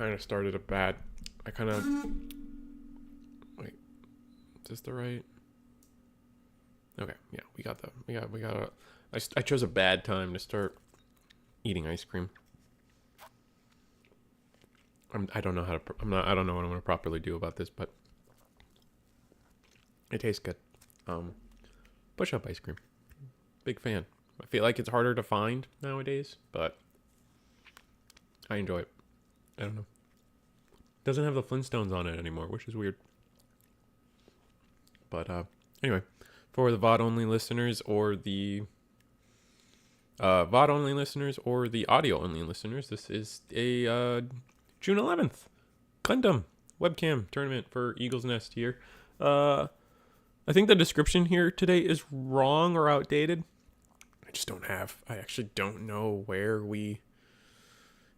kind of started a bad. I kind of wait. Is this the right? Okay, yeah, we got that. We got a. I chose a bad time to start eating ice cream. I don't know how to. I don't know what I'm gonna properly do about this, but it tastes good. Push up ice cream. Big fan. I feel like it's harder to find nowadays, but I enjoy it. I don't know. Doesn't have the Flintstones on it anymore, which is weird. But anyway, for the VOD only listeners or the VOD only listeners or the audio only listeners, this is a June 11th Gundam webcam tournament for Eagle's Nest here. I think the description here today is wrong or outdated. I actually don't know where we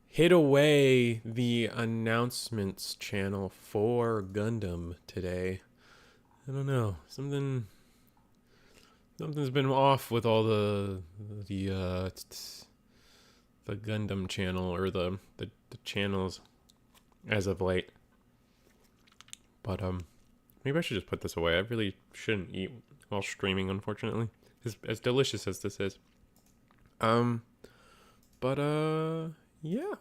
hid away the announcements channel for Gundam today. I don't know. Something's been off with all the Gundam channel or the channels as of late. But maybe I should just put this away. I really shouldn't eat while streaming, unfortunately. As delicious as this is. Yeah.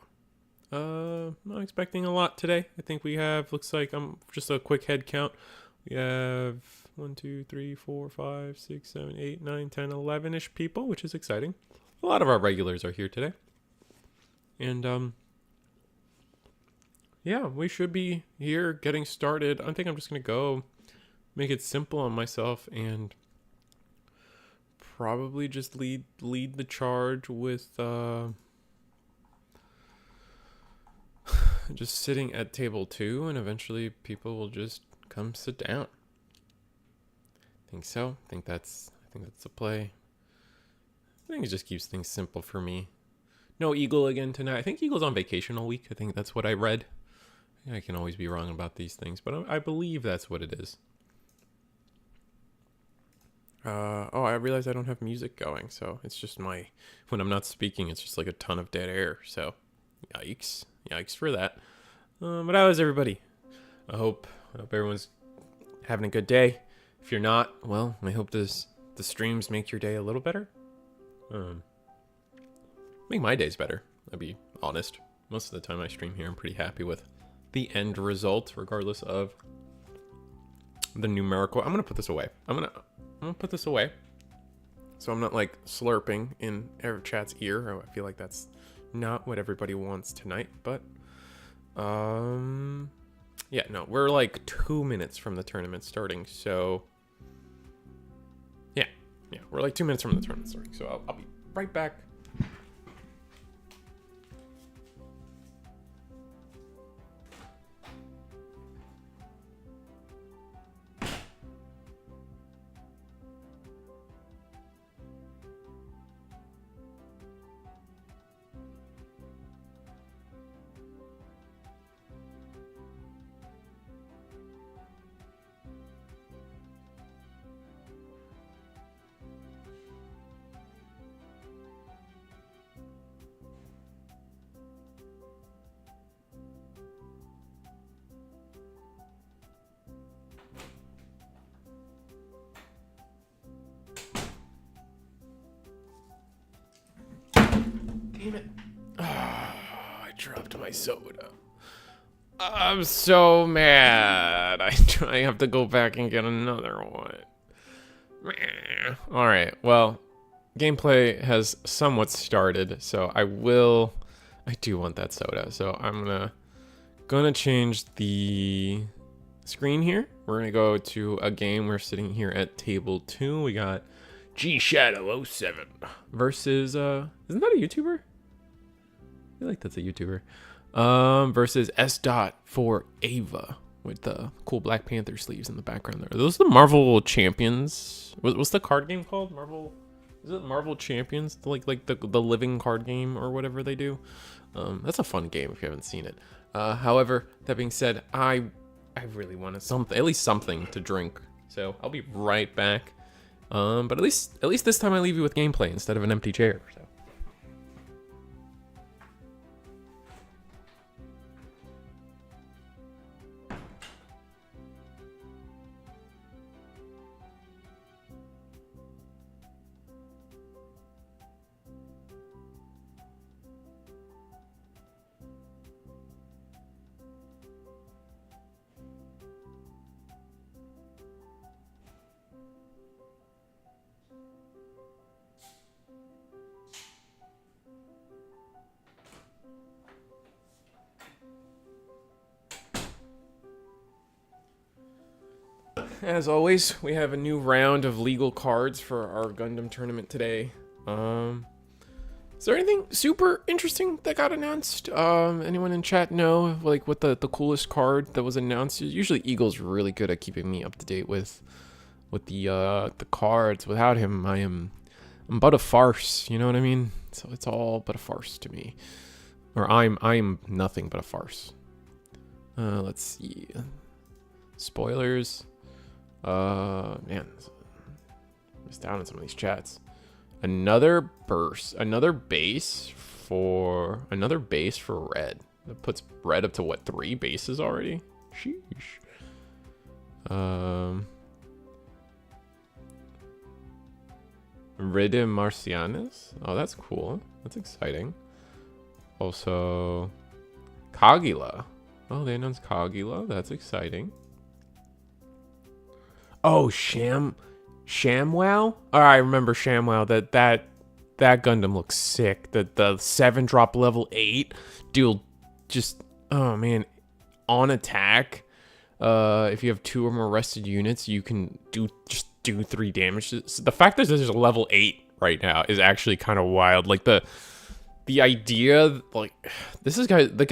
I'm expecting a lot today. I think we have, looks like, just a quick head count. We have 1, 2, 3, 4, 5, 6, 7, 8, 9, 10, 11-ish people, which is exciting. A lot of our regulars are here today. And, yeah, we should be here getting started. I think I'm just going to go make it simple on myself and probably just lead the charge with just sitting at table 2, and eventually people will just come sit down. I think so. I think that's the play. I think it just keeps things simple for me. No Eagle again tonight. I think Eagle's on vacation all week. I think that's what I read. I can always be wrong about these things, but I believe that's what it is. Oh, I realized I don't have music going, so it's just when I'm not speaking, it's just like a ton of dead air, so yikes for that. But how is everybody? I hope everyone's having a good day. If you're not, well, I hope the streams make your day a little better. Make my days better, I'll be honest. Most of the time I stream here, I'm pretty happy with the end result, regardless of the numerical. I'm gonna put this away. I'm gonna put this away, so I'm not like slurping in chat's ear. I feel like that's not what everybody wants tonight. But yeah, no, we're like 2 minutes from the tournament starting. So yeah, we're like 2 minutes from the tournament starting. So I'll be right back. Damn it. Oh, I dropped my soda. I'm so mad. I have to go back and get another one. Alright, well, gameplay has somewhat started, so I do want that soda, so I'm gonna change the screen here. We're gonna go to a game. We're sitting here at table 2. We got G Shadow 07 versus isn't that a YouTuber? I feel like that's a YouTuber. Versus S. Dot for Ava with the cool Black Panther sleeves in the background there. Are those the Marvel Champions? What's the card game called? Is it Marvel Champions? Like the living card game or whatever they do. That's a fun game if you haven't seen it. However, that being said, I really wanted at least something to drink. So I'll be right back. But at least this time I leave you with gameplay instead of an empty chair. So. as always, we have a new round of legal cards for our Gundam tournament today. Is there anything super interesting that got announced? Anyone in chat know like what the coolest card that was announced? Usually Eagle's really good at keeping me up to date with the cards. Without him, I'm but a farce. You know what I mean? So it's all but a farce to me, or I'm nothing but a farce. Let's see. Spoilers. Man, missed out on some of these chats. Another base for red. That puts red up to what, 3 bases already? Sheesh. Rede Marcianes. Oh, that's cool. That's exciting. Also, Kagila. Oh, they announced Kagila. That's exciting. Oh, ShamWow? Oh, I remember ShamWow. That Gundam looks sick. The 7-drop level 8. Dude, just, oh man. On attack, if you have 2 or more rested units, you can do 3 damage. The fact that there's a level 8 right now is actually kind of wild. Like the idea, like this guy's the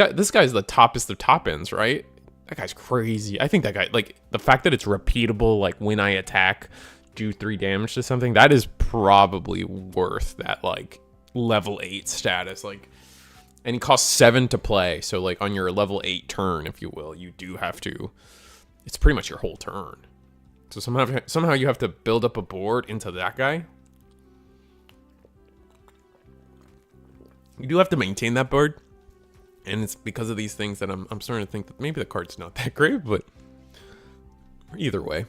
toppest of top ends, right? That guy's crazy. I think that guy, like the fact that it's repeatable, like when I attack, do 3 damage to something, that is probably worth that like level 8 status. Like, and he costs 7 to play, so like on your level 8 turn, if you will, you do have to. It's pretty much your whole turn. So somehow you have to build up a board into that guy. You do have to maintain that board. And it's because of these things that I'm starting to think that maybe the card's not that great, but either way.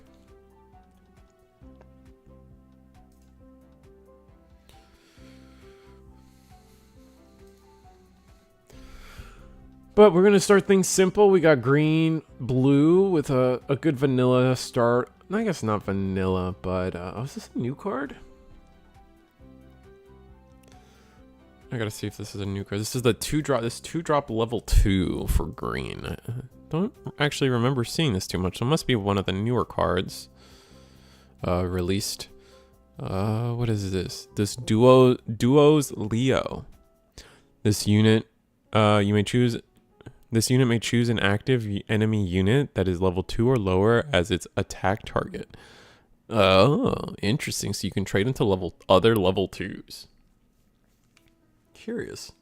But we're going to start things simple. We got green, blue with a good vanilla start. I guess not vanilla, but is this a new card? I gotta see if this is a new card. This is the 2-drop. This 2-drop level 2 for green. I don't actually remember seeing this too much. So it must be one of the newer cards released. What is this? This Duo's Leo. This unit, you may choose. This unit may choose an active enemy unit that is level 2 or lower as its attack target. Oh, interesting. So you can trade into other level 2s. Curious.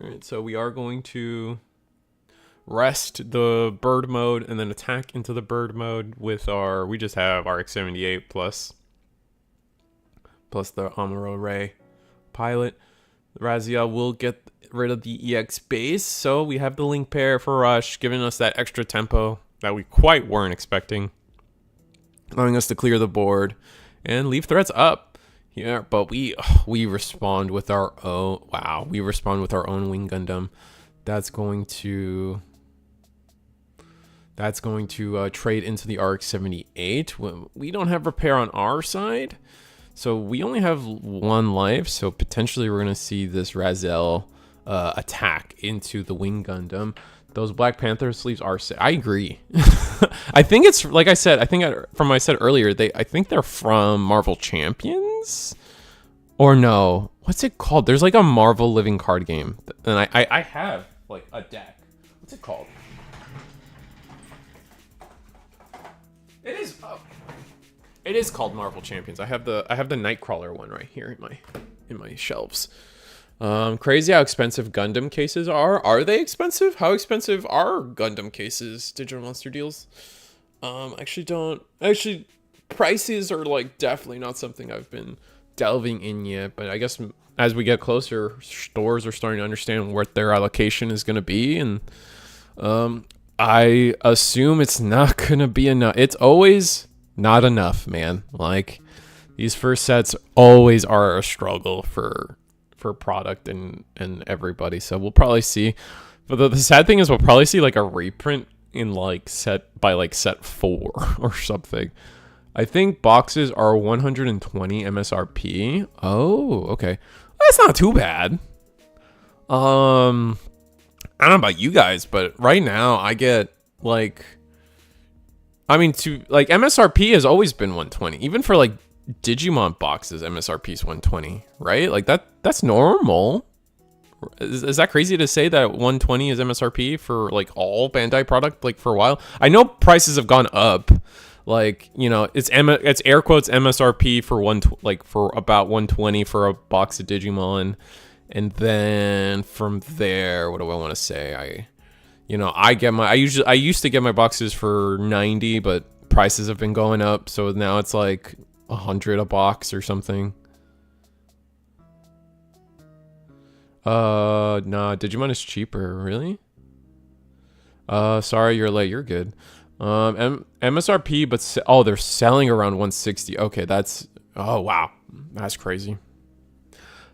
All right, so we are going to rest the bird mode and then attack into the bird mode with we just have our X78 plus the Amuro Ray pilot. Raziel will get rid of the EX base, so we have the link pair for Rush, giving us that extra tempo that we quite weren't expecting, allowing us to clear the board and leave threats up. Yeah, but we respond with our own. Wow, we respond with our own Wing Gundam. That's going to trade into the RX-78. We don't have repair on our side, so we only have 1 life. So potentially we're gonna see this Raziel attack into the Wing Gundam. Those Black Panther sleeves are sick. I agree. I think it's like I said. I think from what I said earlier, I think they're from Marvel Champions, or no? What's it called? There's like a Marvel living card game, and I have like a deck. What's it called? It is called Marvel Champions. I have the Nightcrawler one right here in my shelves. Crazy how expensive Gundam cases are. Are they expensive? How expensive are Gundam cases? Digital Monster deals. Actually, prices are like definitely not something I've been delving in yet. But I guess as we get closer, stores are starting to understand what their allocation is going to be, and I assume it's not going to be enough. It's always not enough, man. Like these first sets always are a struggle for product and everybody, so we'll probably see. But the sad thing is we'll probably see like a reprint in set 4 or something. I think boxes are 120 MSRP. Oh, okay, that's not too bad. I don't know about you guys, but right now I get like I mean, to like MSRP has always been 120, even for like Digimon boxes. MSRP is 120, right? Like that's normal. Is that crazy to say that 120 is MSRP for like all Bandai product like for a while? I know prices have gone up. Like, you know, it's air quotes MSRP for for about 120 for a box of Digimon. And then from there, what do I want to say? I used to get my boxes for 90, but prices have been going up, so now it's like 100 a box or something. Nah, Digimon is cheaper, really? Sorry, you're late. You're good. MSRP, but they're selling around 160. Okay, oh wow, that's crazy.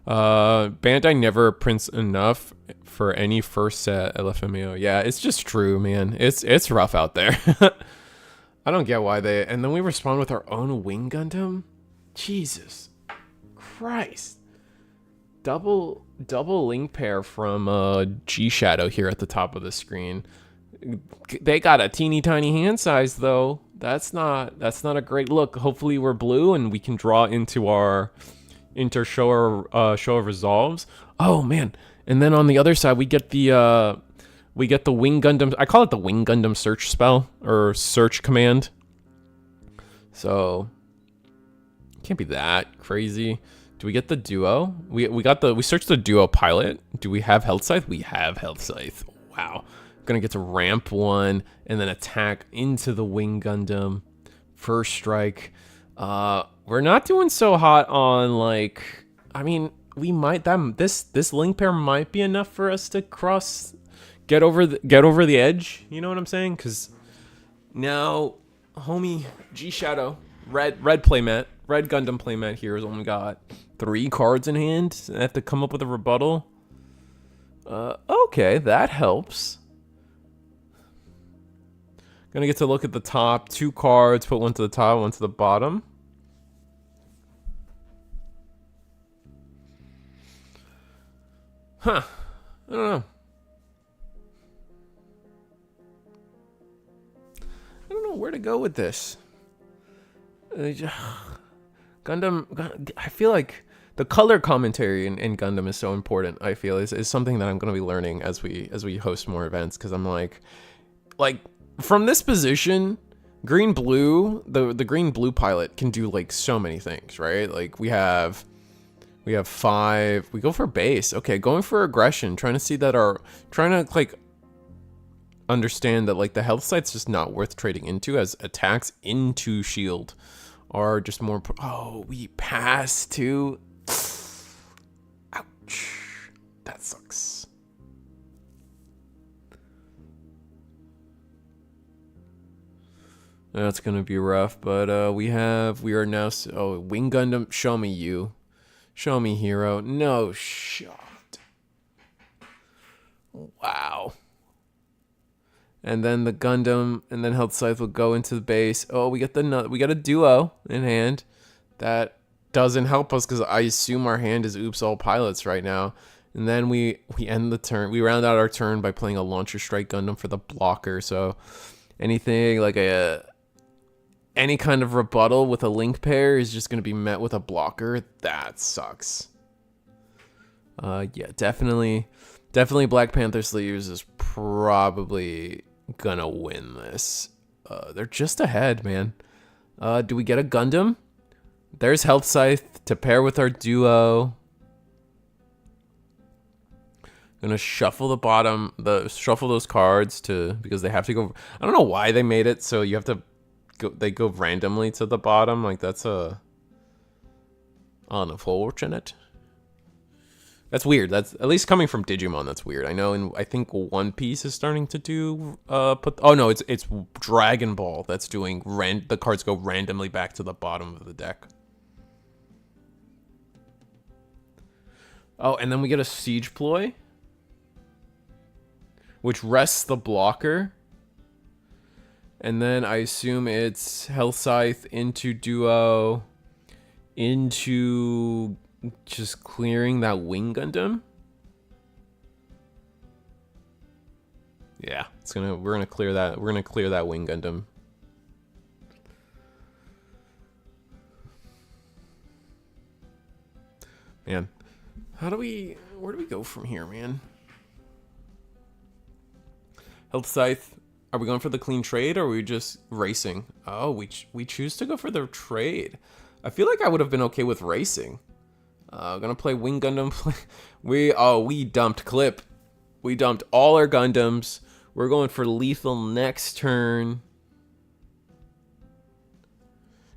Bandai never prints enough for any first set LFMAO. Yeah, it's just true, man. It's rough out there. I don't get why and then we respond with our own Wing Gundam. Jesus Christ. Double link pair from G Shadow here at the top of the screen. They got a teeny tiny hand size though. That's not a great look. Hopefully we're blue and we can draw into our show of resolves. Oh man. And then on the other side we get the Wing Gundam. I call it the Wing Gundam search spell or search command. So can't be that crazy. Do we get the duo? We searched the duo pilot. Do we have health scythe? We have health scythe. Wow. Gonna get to ramp one and then attack into the Wing Gundam. First strike. We're not doing so hot on like. I mean, we might this link pair might be enough for us to get over the edge. You know what I'm saying? Because now, homie G Shadow red playmat. Red Gundam playmat here has only got 3 cards in hand. I have to come up with a rebuttal. Okay, that helps. Gonna get to look at the top 2 cards. Put one to the top, one to the bottom. Huh. I don't know. I don't know where to go with this. Gundam, I feel like the color commentary in Gundam is so important. I feel is something that I'm going to be learning as we host more events, because I'm like from this position, green blue, the green blue pilot can do like so many things, right? Like we have 5. We go for base. Okay, going for aggression, trying to like understand that like the health site's just not worth trading into, as attacks into shield are just more. Oh, we pass too. Ouch, that sucks. That's gonna be rough, but we are now. Oh, Wing Gundam, show me you, show me hero. No shot. Wow. And then the Gundam, and then health scythe will go into the base. Oh, we got a duo in hand. That doesn't help us because I assume our hand is oops all pilots right now. And then we end the turn. We round out our turn by playing a launcher strike Gundam for the blocker. So anything like any kind of rebuttal with a link pair is just going to be met with a blocker. That sucks. Yeah, definitely Black Panther Sleeves is probably gonna win this. They're just ahead, man. Do we get a Gundam? There's Health Scythe to pair with our duo. Gonna shuffle the bottom, shuffle those cards because they have to go. I don't know why they made it so you have to go. They go randomly to the bottom. Like that's unfortunate. That's weird. That's at least coming from Digimon. That's weird. I know, and I think One Piece is starting to do. Oh no, it's Dragon Ball that's doing the cards go randomly back to the bottom of the deck. Oh, and then we get a Siege Ploy, which rests the blocker. And then I assume it's Health Scythe into duo, into just clearing that Wing Gundam. Yeah, we're gonna clear that. We're gonna clear that Wing Gundam. man. Where do we go from here, man? Health Scythe. Are we going for the clean trade, or are we just racing? Oh, we choose to go for the trade. I feel like I would have been okay with racing. Gonna play Wing Gundam. We dumped Clip. We dumped all our Gundams. We're going for lethal next turn.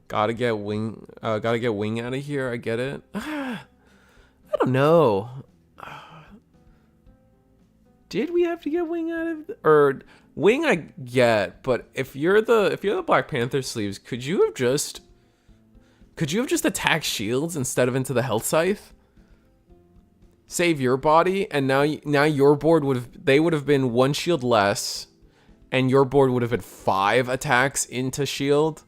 Gotta get Wing out of here. I get it. I don't know. Did we have to get Wing out of or Wing? I get, but if you're the Black Panther sleeves, could you have just attacked shields instead of into the Health Scythe? Save your body, and now your board would have been 1 shield less, and your board would have had 5 attacks into shield.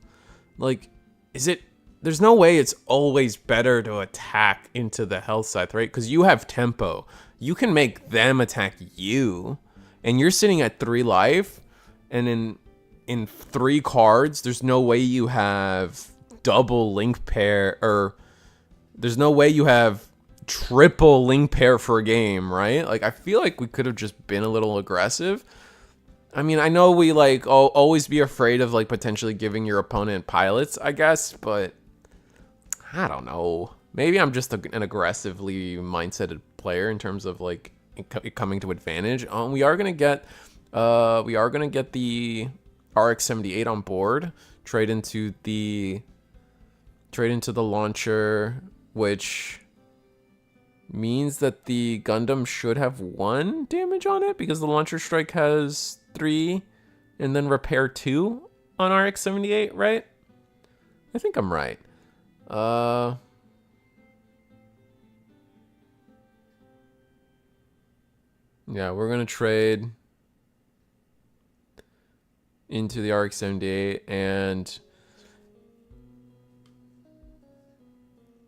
Like, there's no way it's always better to attack into the Health Scythe, right? Because you have tempo. You can make them attack you, and you're sitting at 3 life, and in 3 cards, there's no way you have double link pair, or there's no way you have triple link pair for a game, right? Like, I feel like we could have just been a little aggressive. I mean, I know we like always be afraid of like potentially giving your opponent pilots, I guess, but I don't know. Maybe I'm just an aggressively mindseted player in terms of like it coming to advantage. We are gonna get the RX-78 on board, trade into the launcher, which means that the Gundam should have 1 damage on it because the launcher strike has 3 and then repair 2 on RX-78, right? I think I'm right. Yeah, we're gonna trade into the RX-78, and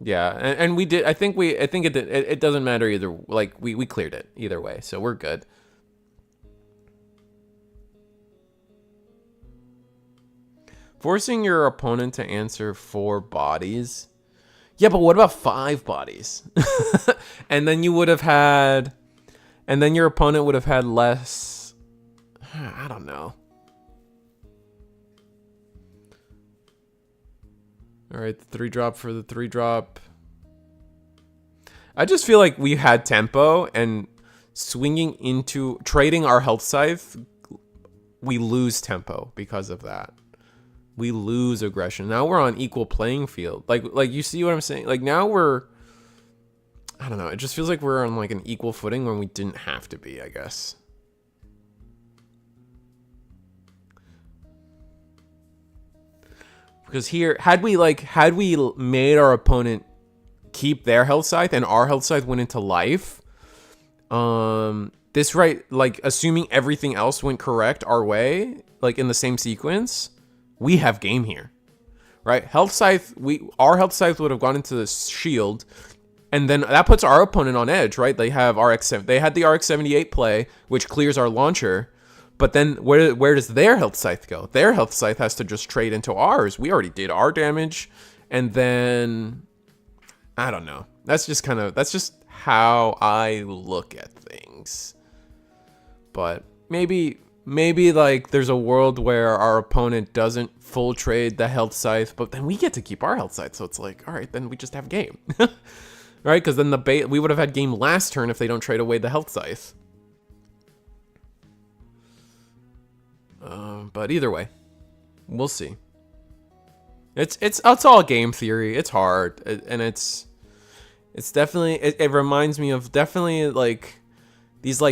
yeah, and we did. I think it doesn't matter either. Like we cleared it either way, so we're good. Forcing your opponent to answer 4 bodies. Yeah, but what about 5 bodies? And then you would have had, and then your opponent would have had less. I don't know. All right, the 3-drop for the 3-drop. I just feel like we had tempo, and swinging into trading our Health Scythe, we lose tempo because of that. We lose aggression. Now we're on equal playing field. Like you see what I'm saying? Like now I don't know. It just feels like we're on like an equal footing when we didn't have to be, I guess. Because here, had we made our opponent keep their Health Scythe and our Health Scythe went into life, this like assuming everything else went correct our way, like in the same sequence, we have game here, right? Health Scythe, our Health Scythe would have gone into the shield, and then that puts our opponent on edge, right? They had the RX-78 play, which clears our launcher. But then where does their Health Scythe go? Their Health Scythe has to just trade into ours. We already did our damage. And then, I don't know. That's just how I look at things. But maybe like there's a world where our opponent doesn't full trade the Health Scythe, but then we get to keep our Health Scythe. So it's like, all right, then we just have game. Right? Because then we would have had game last turn if they don't trade away the Health Scythe. But either way, we'll see. It's all game theory. It's hard, and it's definitely it reminds me of definitely like these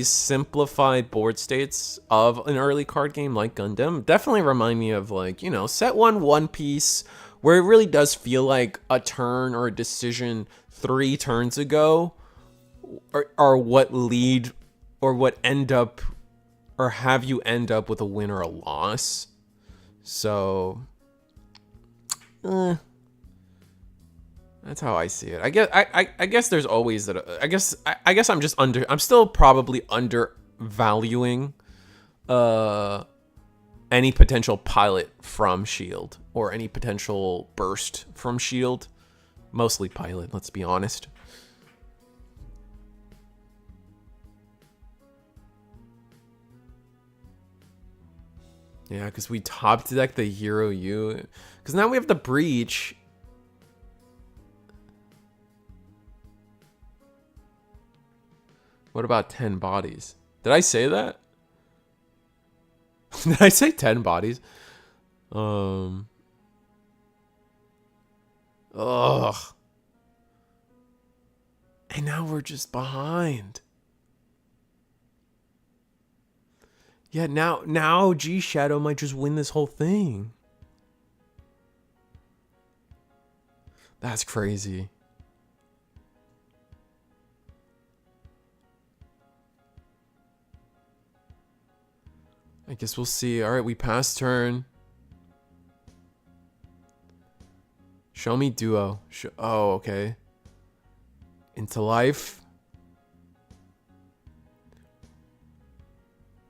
simplified board states of an early card game like Gundam. Definitely remind me of like, you know, set one piece where it really does feel like a turn or a decision 3 turns ago, or what lead or what end up. Or have you end up with a win or a loss? So, that's how I see it. I guess there's always that. I guess I'm still probably undervaluing any potential pilot from Shield or any potential burst from Shield. Mostly pilot, let's be honest. Yeah, because we top deck the Hero U. Because now we have the Breach. What about 10 bodies? Did I say that? Did I say 10 bodies? Ugh. And now we're just behind. Yeah, now G Shadow might just win this whole thing. That's crazy. I guess we'll see. All right, we passed turn. Show me duo. Oh, okay. Into life.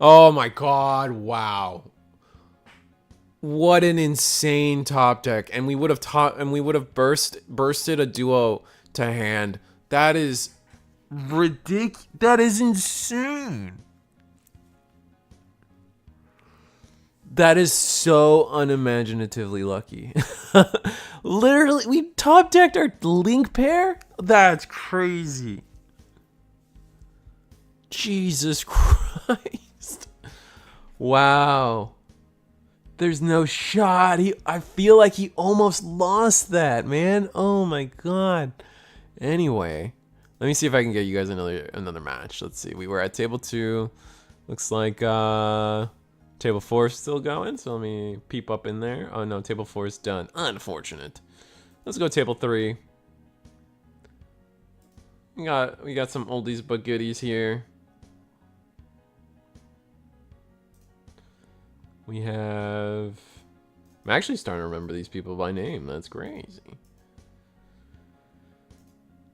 Oh my god, wow. What an insane top deck. And we would have bursted a duo to hand. That is ridiculous. That is insane. That is so unimaginatively lucky. Literally, we top decked our link pair? That's crazy. Jesus Christ. Wow. There's no shot. I feel like he almost lost that, man. Oh my god. Anyway, let me see if I can get you guys another match. Let's see. We were at table 2. Looks like table 4 is still going, so let me peep up in there. Oh no, table 4 is done. Unfortunate. Let's go table 3. We got some oldies but goodies here. We have... I'm actually starting to remember these people by name. That's crazy.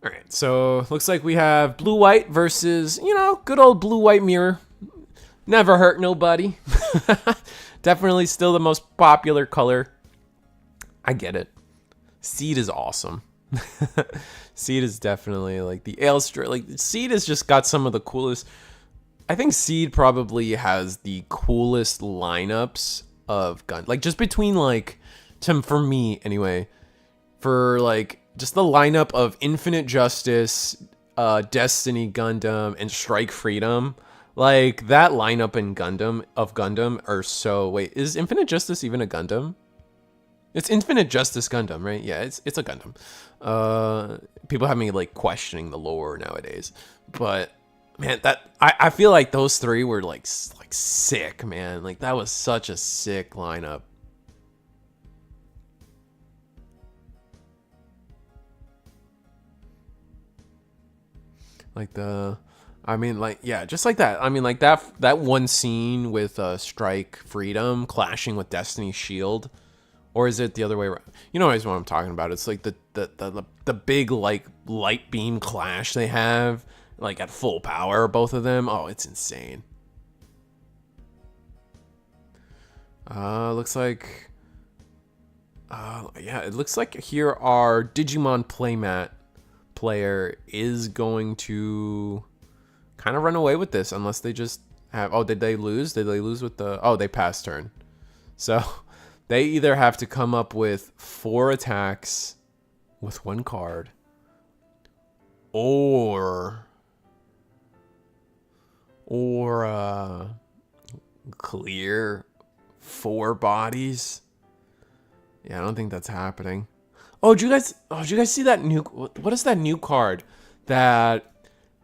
Alright, so looks like we have blue-white versus, you know, good old blue-white mirror. Never hurt nobody. Definitely still the most popular color. I get it. Seed is awesome. Seed is definitely like the Ailstr. Like Seed has just got some of the coolest. I think Seed probably has the coolest lineups of gun. Like just between like, for me anyway, for like just the lineup of Infinite Justice, Destiny Gundam, and Strike Freedom. Like that lineup in Gundam are so. Wait, is Infinite Justice even a Gundam? It's Infinite Justice Gundam, right? Yeah, it's a Gundam. People have me like questioning the lore nowadays, but man, I feel like those three were like sick, man. Like that was such a sick lineup. Like just like that. I mean, like that one scene with Strike Freedom clashing with Destiny Shield, or is it the other way around? You know what I'm talking about. It's like the big like light beam clash they have, like at full power, both of them. Oh, it's insane. Looks like, yeah, it looks like here our Digimon playmat player is going to kind of run away with this unless they just have. Oh, did they lose? Did they lose with the? Oh, they passed turn. So they either have to come up with 4 attacks with 1 card, or clear 4 bodies. Yeah, I don't think that's happening. Oh, did you guys see that new? What is that new card that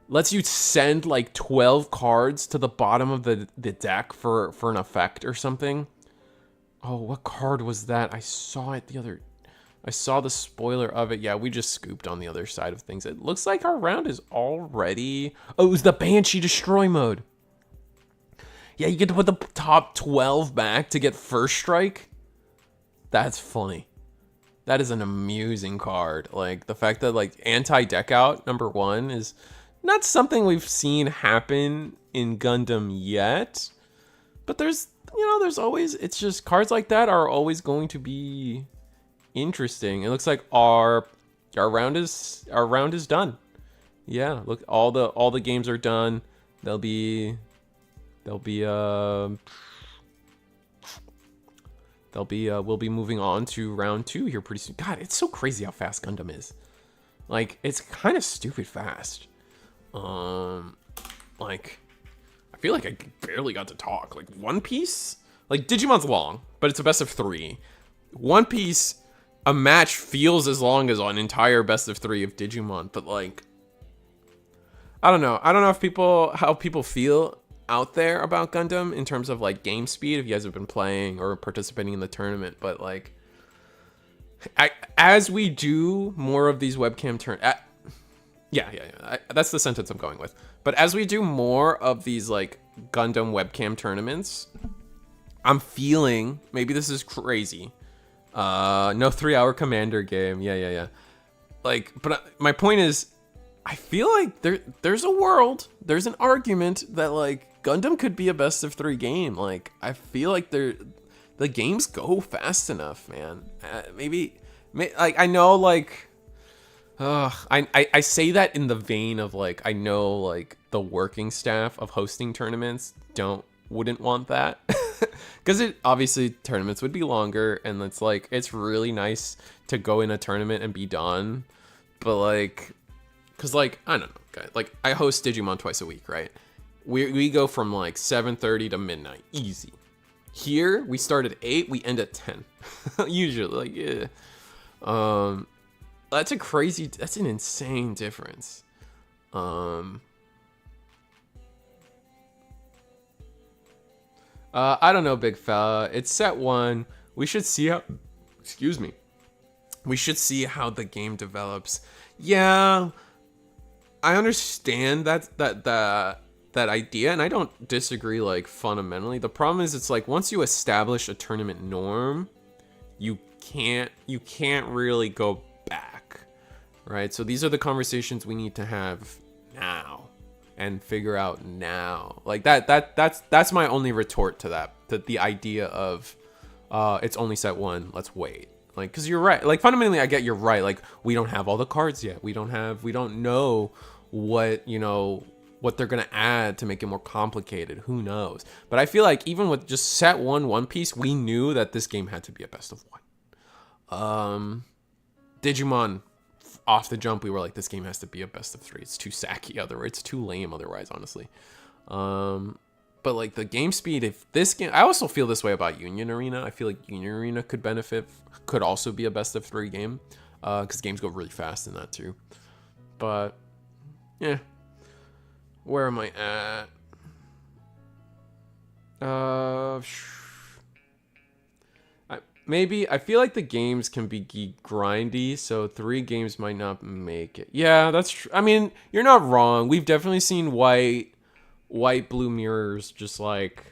lets you send like 12 cards to the bottom of the deck for an effect or something? Oh, what card was that? I saw the spoiler of it. Yeah, we just scooped on the other side of things. It looks like our round is already... Oh, it was the Banshee Destroy mode. Yeah, you get to put the top 12 back to get first strike. That's funny. That is an amusing card. Like, the fact that, like, anti-deck out, #1, is not something we've seen happen in Gundam yet. But there's always... It's just cards like that are always going to be interesting. It looks like our our round is done. Yeah, look, all the games are done. We'll be moving on to round 2 here pretty soon. God, it's so crazy how fast Gundam is. Like, it's kind of stupid fast. Like, I feel like I barely got to talk. Like, One Piece, like, Digimon's long, but it's a best of 3. One Piece, a match feels as long as an entire best of 3 of Digimon, but like, I don't know if how people feel out there about Gundam in terms of like game speed, if you guys have been playing or participating in the tournament, but like, as we do more of these webcam that's the sentence I'm going with. But as we do more of these like Gundam webcam tournaments, I'm feeling, maybe this is crazy, no 3-hour commander game, yeah, like, but my point is, I feel like there's a world, there's an argument that like Gundam could be a best of 3 game. Like, I feel like the games go fast enough, man. Like, I know, like, I say that in the vein of like, I know like the working staff of hosting tournaments wouldn't want that, because it obviously tournaments would be longer, and it's like, it's really nice to go in a tournament and be done, but like, because like, I don't know, guys, like, I host Digimon twice a week, right? We go from like 7:30 to midnight, easy. Here we start at 8, we end at 10, usually. Like, yeah, that's an insane difference. I don't know, big fella. It's set 1. We should see how. Excuse me. We should see how the game develops. Yeah, I understand that idea, and I don't disagree like fundamentally. The problem is, it's like, once you establish a tournament norm, you can't really go back, right? So these are the conversations we need to have now and figure out now. Like, that's my only retort to that, to the idea of it's only set 1, let's wait. Like, because you're right. Like, fundamentally, I get you're right. Like, we don't have all the cards yet. We don't know what, what they're gonna add to make it more complicated. Who knows? But I feel like even with just set 1 One Piece, we knew that this game had to be a best of 1. Digimon, off the jump, we were like, this game has to be a best of 3. It's too sacky otherwise. It's too lame otherwise, honestly. But like, the game speed, if this game, I also feel this way about Union Arena. I feel like Union Arena could also be a best of 3 game, because games go really fast in that too. But yeah, where am I at? I feel like the games can be grindy, so 3 games might not make it. Yeah, that's true. I mean, you're not wrong. We've definitely seen white blue mirrors, just like,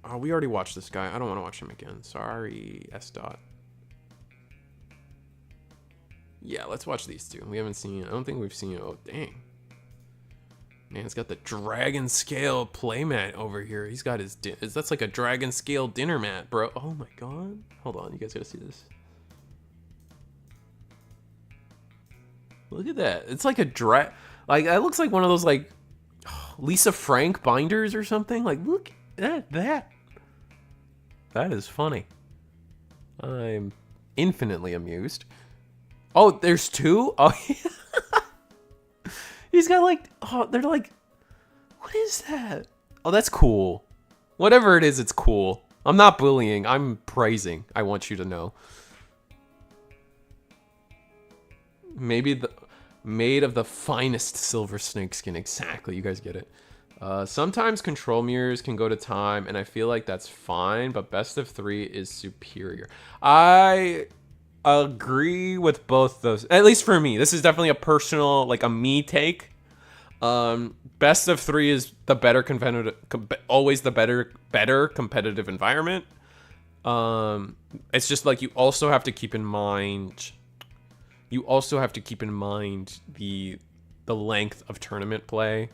oh, we already watched this guy. I don't want to watch him again. Sorry, S. Yeah, let's watch these 2. We haven't seen, I don't think we've seen, oh, dang. Man, it's got the dragon scale playmat over here. He's got his, that's like a dragon scale dinner mat, bro. Oh my god. Hold on, you guys gotta see this. Look at that. It's like a like, that looks like one of those like Lisa Frank binders or something. Like, look at that. That is funny. I'm infinitely amused. Oh, there's 2? Oh, yeah. He's got like, oh, they're like, what is that? Oh, that's cool. Whatever it is, it's cool. I'm not bullying. I'm praising. I want you to know. Maybe made of the finest silver snakeskin. Exactly. You guys get it. Sometimes control mirrors can go to time, and I feel like that's fine, but best of 3 is superior. I agree with both those, at least for me. This is definitely a personal, like a me take. Best of 3 is the better competitive, always the better competitive environment. It's just like, you also have to keep in mind the length of tournament play.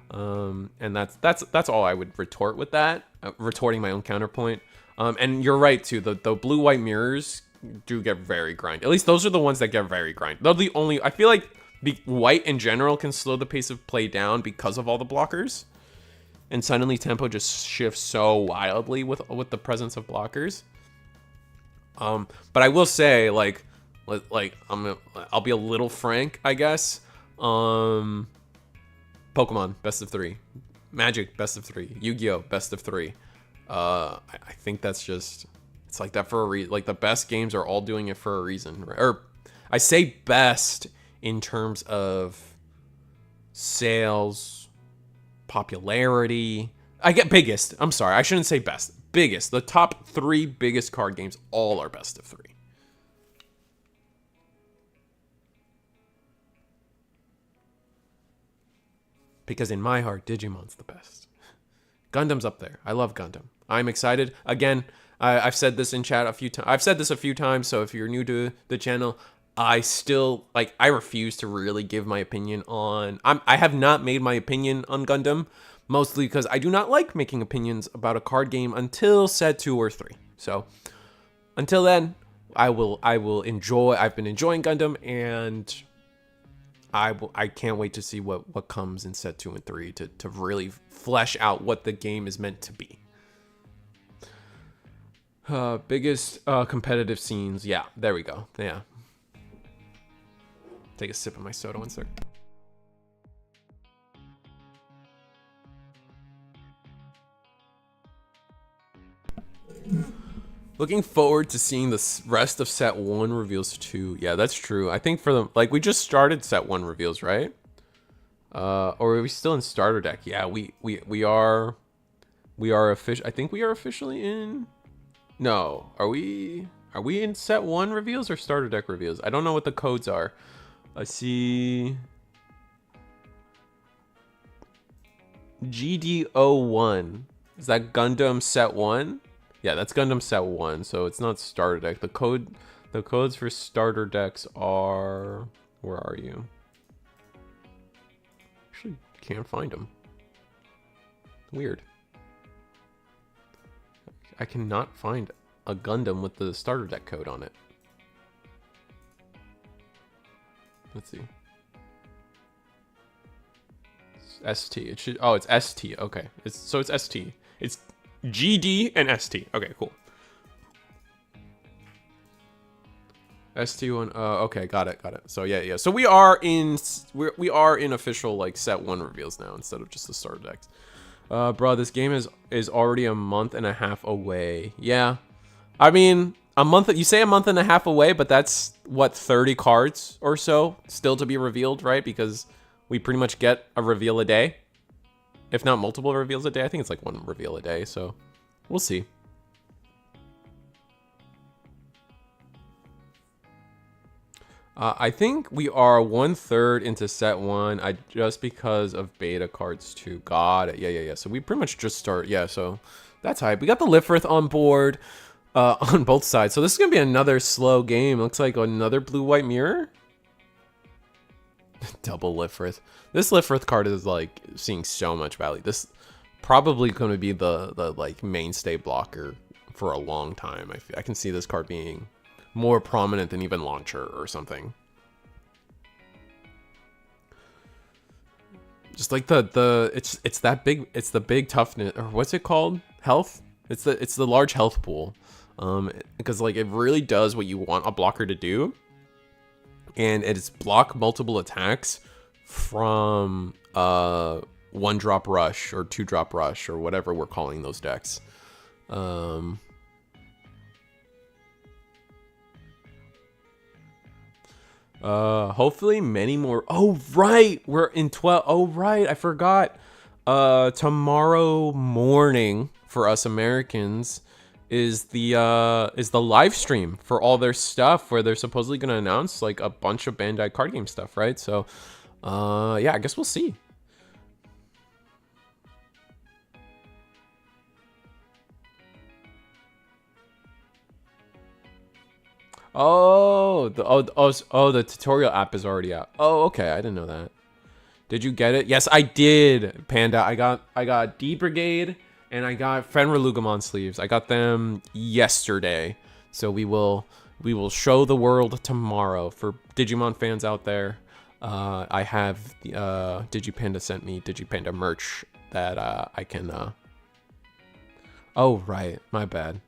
And that's all I would retort with that, retorting my own counterpoint. And you're right too, the blue-white mirrors do get very grindy. At least those are the ones that get very grindy. They're the only. I feel like white in general can slow the pace of play down because of all the blockers, and suddenly tempo just shifts so wildly with the presence of blockers. But I will say, like I'll be a little frank, I guess. Pokemon best of 3, Magic best of 3, Yu-Gi-Oh best of 3. I think that's just, it's like that for a reason. Like the best games are all doing it for a reason, right? Or I say best in terms of sales, popularity. I get biggest. I'm sorry, I shouldn't say best. Biggest. The top 3 biggest card games all are best of 3. Because in my heart, Digimon's the best. Gundam's up there. I love Gundam. I'm excited. Again, I've said this in chat a few times. I've said this a few times, so if you're new to the channel, I still, like, I refuse to really give my opinion on... I have not made my opinion on Gundam, mostly because I do not like making opinions about a card game until set 2 or 3. So, until then, I will enjoy... I've been enjoying Gundam, and... I can't wait to see what comes in set 2 and 3 to really flesh out what the game is meant to be. Biggest competitive scenes. Yeah, there we go. Yeah. Take a sip of my soda one sec. Looking forward to seeing the rest of set 1 reveals too. Yeah, that's true. I think for the, like, we just started set 1 reveals, right? Or are we still in starter deck? Yeah, we are official. I think we are officially in. No, are we in set 1 reveals or starter deck reveals? I don't know what the codes are. I see GD01. Is that Gundam set 1? Yeah, that's Gundam set 1, so it's not starter deck. The codes for starter decks are... Where are you? Actually, can't find them. Weird. I cannot find a Gundam with the starter deck code on it. Let's see. It's ST. It should... Oh, it's ST. Okay. It's ST. It's GD and ST. Okay, cool. ST1. Okay, got it. So yeah. So we are in official like set 1 reveals now instead of just the starter decks. Bro, this game is already a month and a half away. Yeah, I mean a month. You say a month and a half away, but that's what 30 cards or so still to be revealed, right? Because we pretty much get a reveal a day. If not multiple reveals a day. I think it's like 1 reveal a day, so we'll see. I think we are 1/3 into set 1. Just because of beta cards too. Got it. Yeah. So we pretty much just start. Yeah, so that's hype. We got the Lifrith on board on both sides. So this is going to be another slow game. Looks like another blue-white mirror. Double Lifrith. This Lifrith card is like seeing so much value. This probably going to be the like mainstay blocker for a long time. I can see this card being more prominent than even Launcher or something. Just like it's that big. It's the big toughness, or what's it called? Health. It's the large health pool. Because like it really does what you want a blocker to do. And it's block multiple attacks from 1-drop rush or 2-drop rush or whatever we're calling those decks. Hopefully many more. Oh right, we're in 12. Oh right, I forgot. Tomorrow morning for us Americans is the live stream for all their stuff, where they're supposedly going to announce like a bunch of Bandai card game stuff, right? So yeah, I guess we'll see. Oh, the tutorial app is already out. Oh, okay, I didn't know that. Did you get it? Yes, I did, Panda. I got D Brigade and I got Fenrir Lugamon sleeves. I got them yesterday, so we will We will show the world tomorrow. For Digimon fans out there, I have Digipanda sent me Digipanda merch that I can. Oh right, my bad.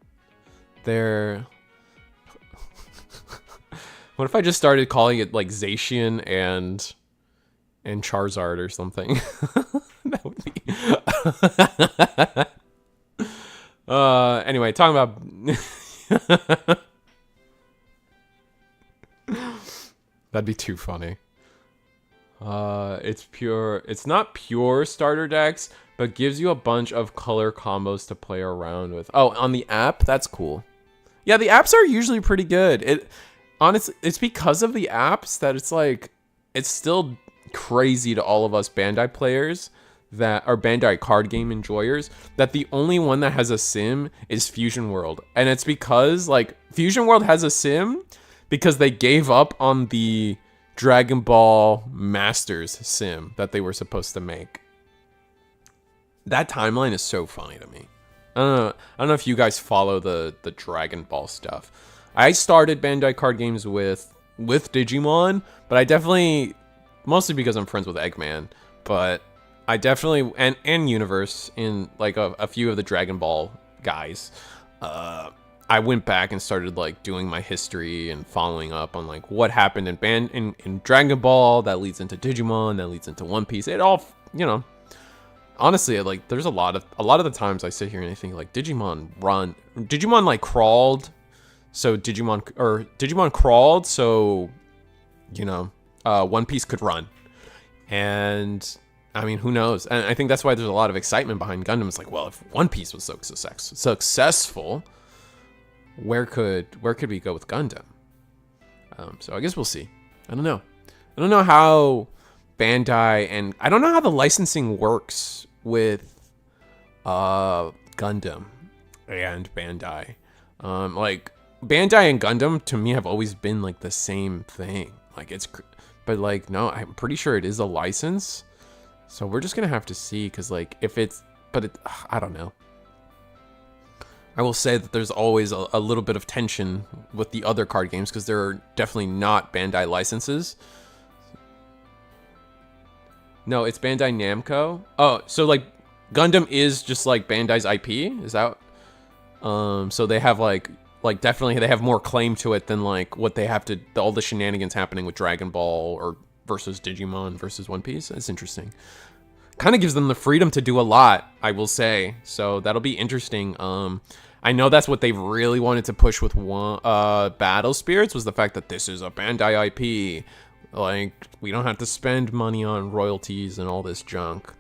What if I just started calling it like Zacian and Charizard or something? That would be. Anyway, talking about. That'd be too funny. It's not pure starter decks, but gives you a bunch of color combos to play around with. Oh, on the app? That's cool. Yeah, the apps are usually pretty good. Honestly, it's because of the apps that it's like, it's still crazy to all of us Bandai players that are Bandai card game enjoyers that the only one that has a sim is Fusion World. And it's because like Fusion World has a sim because they gave up on the Dragon Ball Masters sim that they were supposed to make. That timeline is so funny to me. I don't know if you guys follow the Dragon Ball stuff. I started Bandai card games with Digimon, but I definitely, mostly because I'm friends with Eggman, but I definitely, and Universe in like a few of the Dragon Ball guys, I went back and started like doing my history and following up on like what happened in Dragon Ball that leads into Digimon, that leads into One Piece. It all, you know, honestly, like there's a lot of the times I sit here and I think like Digimon like crawled, so Digimon crawled so, you know, One Piece could run. And I mean, who knows? And I think that's why there's a lot of excitement behind Gundam. It's like, well, if One Piece was so successful, where could we go with Gundam? So I guess we'll see. I don't know. I don't know how Bandai, and I don't know how the licensing works with Gundam and Bandai. Like Bandai and Gundam to me have always been like the same thing. Like but like no, I'm pretty sure it is a license. So we're just gonna have to see, because like if it's, I don't know. I will say that there's always a little bit of tension with the other card games because they're definitely not Bandai licenses. No, it's Bandai Namco. Oh, so like Gundam is just like Bandai's IP? Is that? So they have like definitely they have more claim to it than like what they have to, all the shenanigans happening with Dragon Ball or versus Digimon versus One Piece. It's interesting. Kind of gives them the freedom to do a lot, I will say. So that'll be interesting. I know that's what they really wanted to push with Battle Spirits, was the fact that this is a Bandai IP. Like, we don't have to spend money on royalties and all this junk.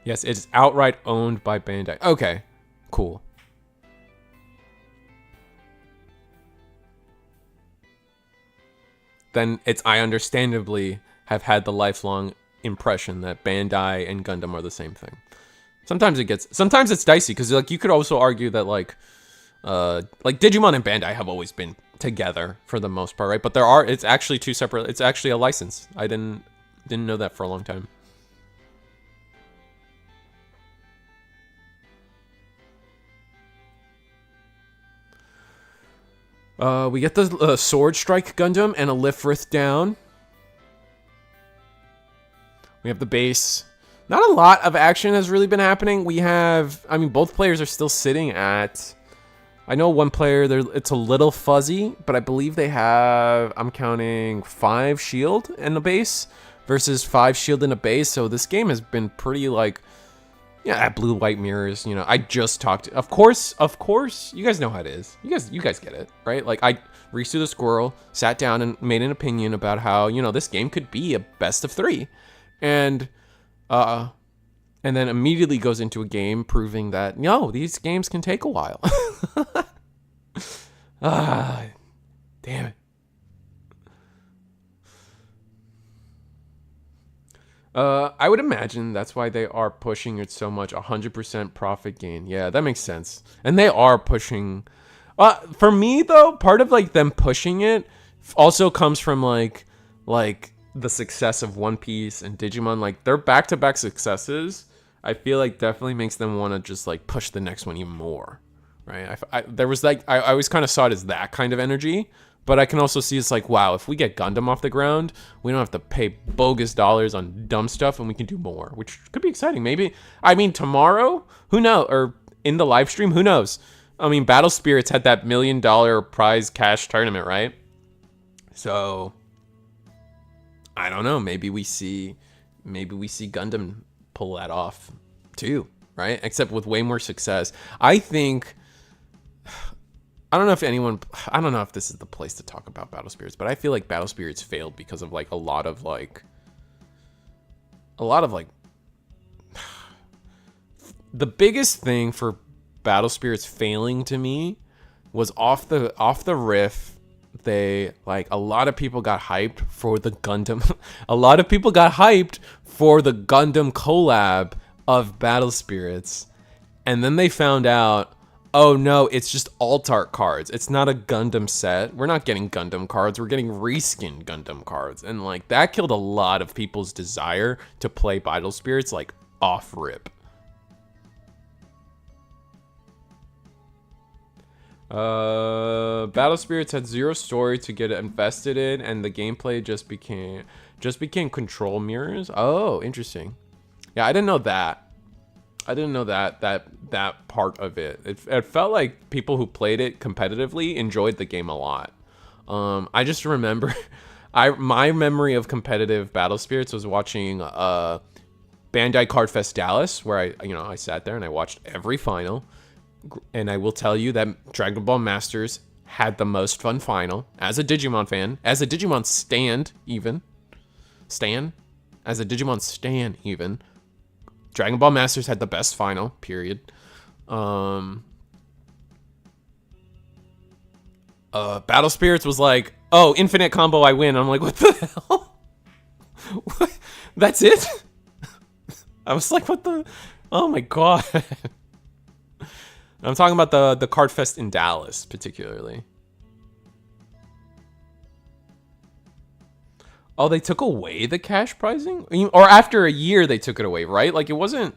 Yes, it's outright owned by Bandai. Okay, cool. Then I understandably have had the lifelong impression that Bandai and Gundam are the same thing. Sometimes it's dicey because like you could also argue that like Digimon and Bandai have always been together for the most part, right? But it's actually two separate. It's actually a license. I didn't know that for a long time. We get the Sword Strike Gundam and a Lifrith down. We have the base. Not a lot of action has really been happening. We have, I mean, both players are still sitting at, I know one player, it's a little fuzzy, but I believe they have, I'm counting 5 shield in the base versus 5 shield in a base. So this game has been pretty like, yeah, blue-white mirrors, you know. I just talked, of course, you guys know how it is. You guys get it, right? Like Risu the Squirrel sat down and made an opinion about how, you know, this game could be a best of 3. And then immediately goes into a game proving that, no, these games can take a while. Damn it. I would imagine that's why they are pushing it so much, 100% profit gain. Yeah, that makes sense. And they are pushing, for me though, part of like them pushing it also comes from like the success of One Piece and Digimon. Like their back-to-back successes, I feel like definitely makes them want to just like push the next one even more. right? There was like, I always kind of saw it as that kind of energy, but I can also see it's like, wow, if we get Gundam off the ground, we don't have to pay bogus dollars on dumb stuff and we can do more, which could be exciting. Maybe, I mean, tomorrow, who knows? Or in the live stream, who knows? I mean, Battle Spirits had that $1 million prize cash tournament, right? So I don't know. Maybe we see Gundam pull that off too, right? Except with way more success. I think, I don't know if this is the place to talk about Battle Spirits, but I feel like Battle Spirits failed because of like a lot of the biggest thing for Battle Spirits failing to me was off the riff. They like, a lot of people got hyped for the Gundam. A lot of people got hyped for the Gundam collab of Battle Spirits, and then they found out, oh no, it's just alt art cards. It's not a Gundam set. We're not getting Gundam cards. We're getting reskinned Gundam cards, and like that killed a lot of people's desire to play Battle Spirits like off rip. Battle Spirits had zero story to get invested in, and the gameplay just became control mirrors. Oh, interesting. Yeah, I didn't know that. I didn't know that part of it. It felt like people who played it competitively enjoyed the game a lot. I just remember, my memory of competitive Battle Spirits was watching Bandai Card Fest Dallas, where I sat there and I watched every final. And I will tell you that Dragon Ball Masters had the most fun final. As a Digimon fan, as a Digimon stan even, Dragon Ball Masters had the best final, period. Battle Spirits was like, oh, infinite combo, I win. I'm like, what the hell? What? That's it? I was like, what the? Oh my god. I'm talking about the Card Fest in Dallas, particularly. Oh, they took away the cash prizing? Or after a year, they took it away, right? Like, it wasn't...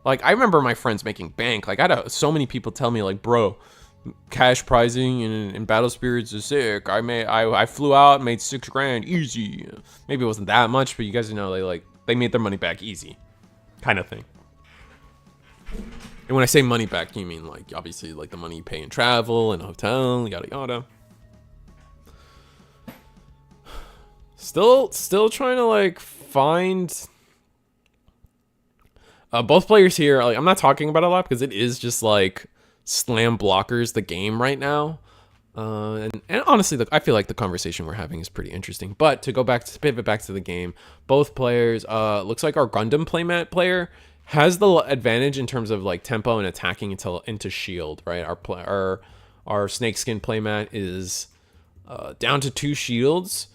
Like, I remember my friends making bank. Like, I had so many people tell me, like, bro, cash prizing in Battle Spirits is sick. I flew out, made $6 grand, easy. Maybe it wasn't that much, but you guys know, they made their money back easy. Kind of thing. And when I say money back, you mean, like, obviously, like, the money you pay in travel and hotel, yada yada. Still trying to, like, find... both players here, like, I'm not talking about it a lot because it is just, like, slam blockers the game right now. And honestly, I feel like the conversation we're having is pretty interesting. But to pivot back to the game, both players, looks like our Gundam playmat player has the advantage in terms of like tempo and attacking into shield, right? Our snakeskin playmat is down to 2 shields,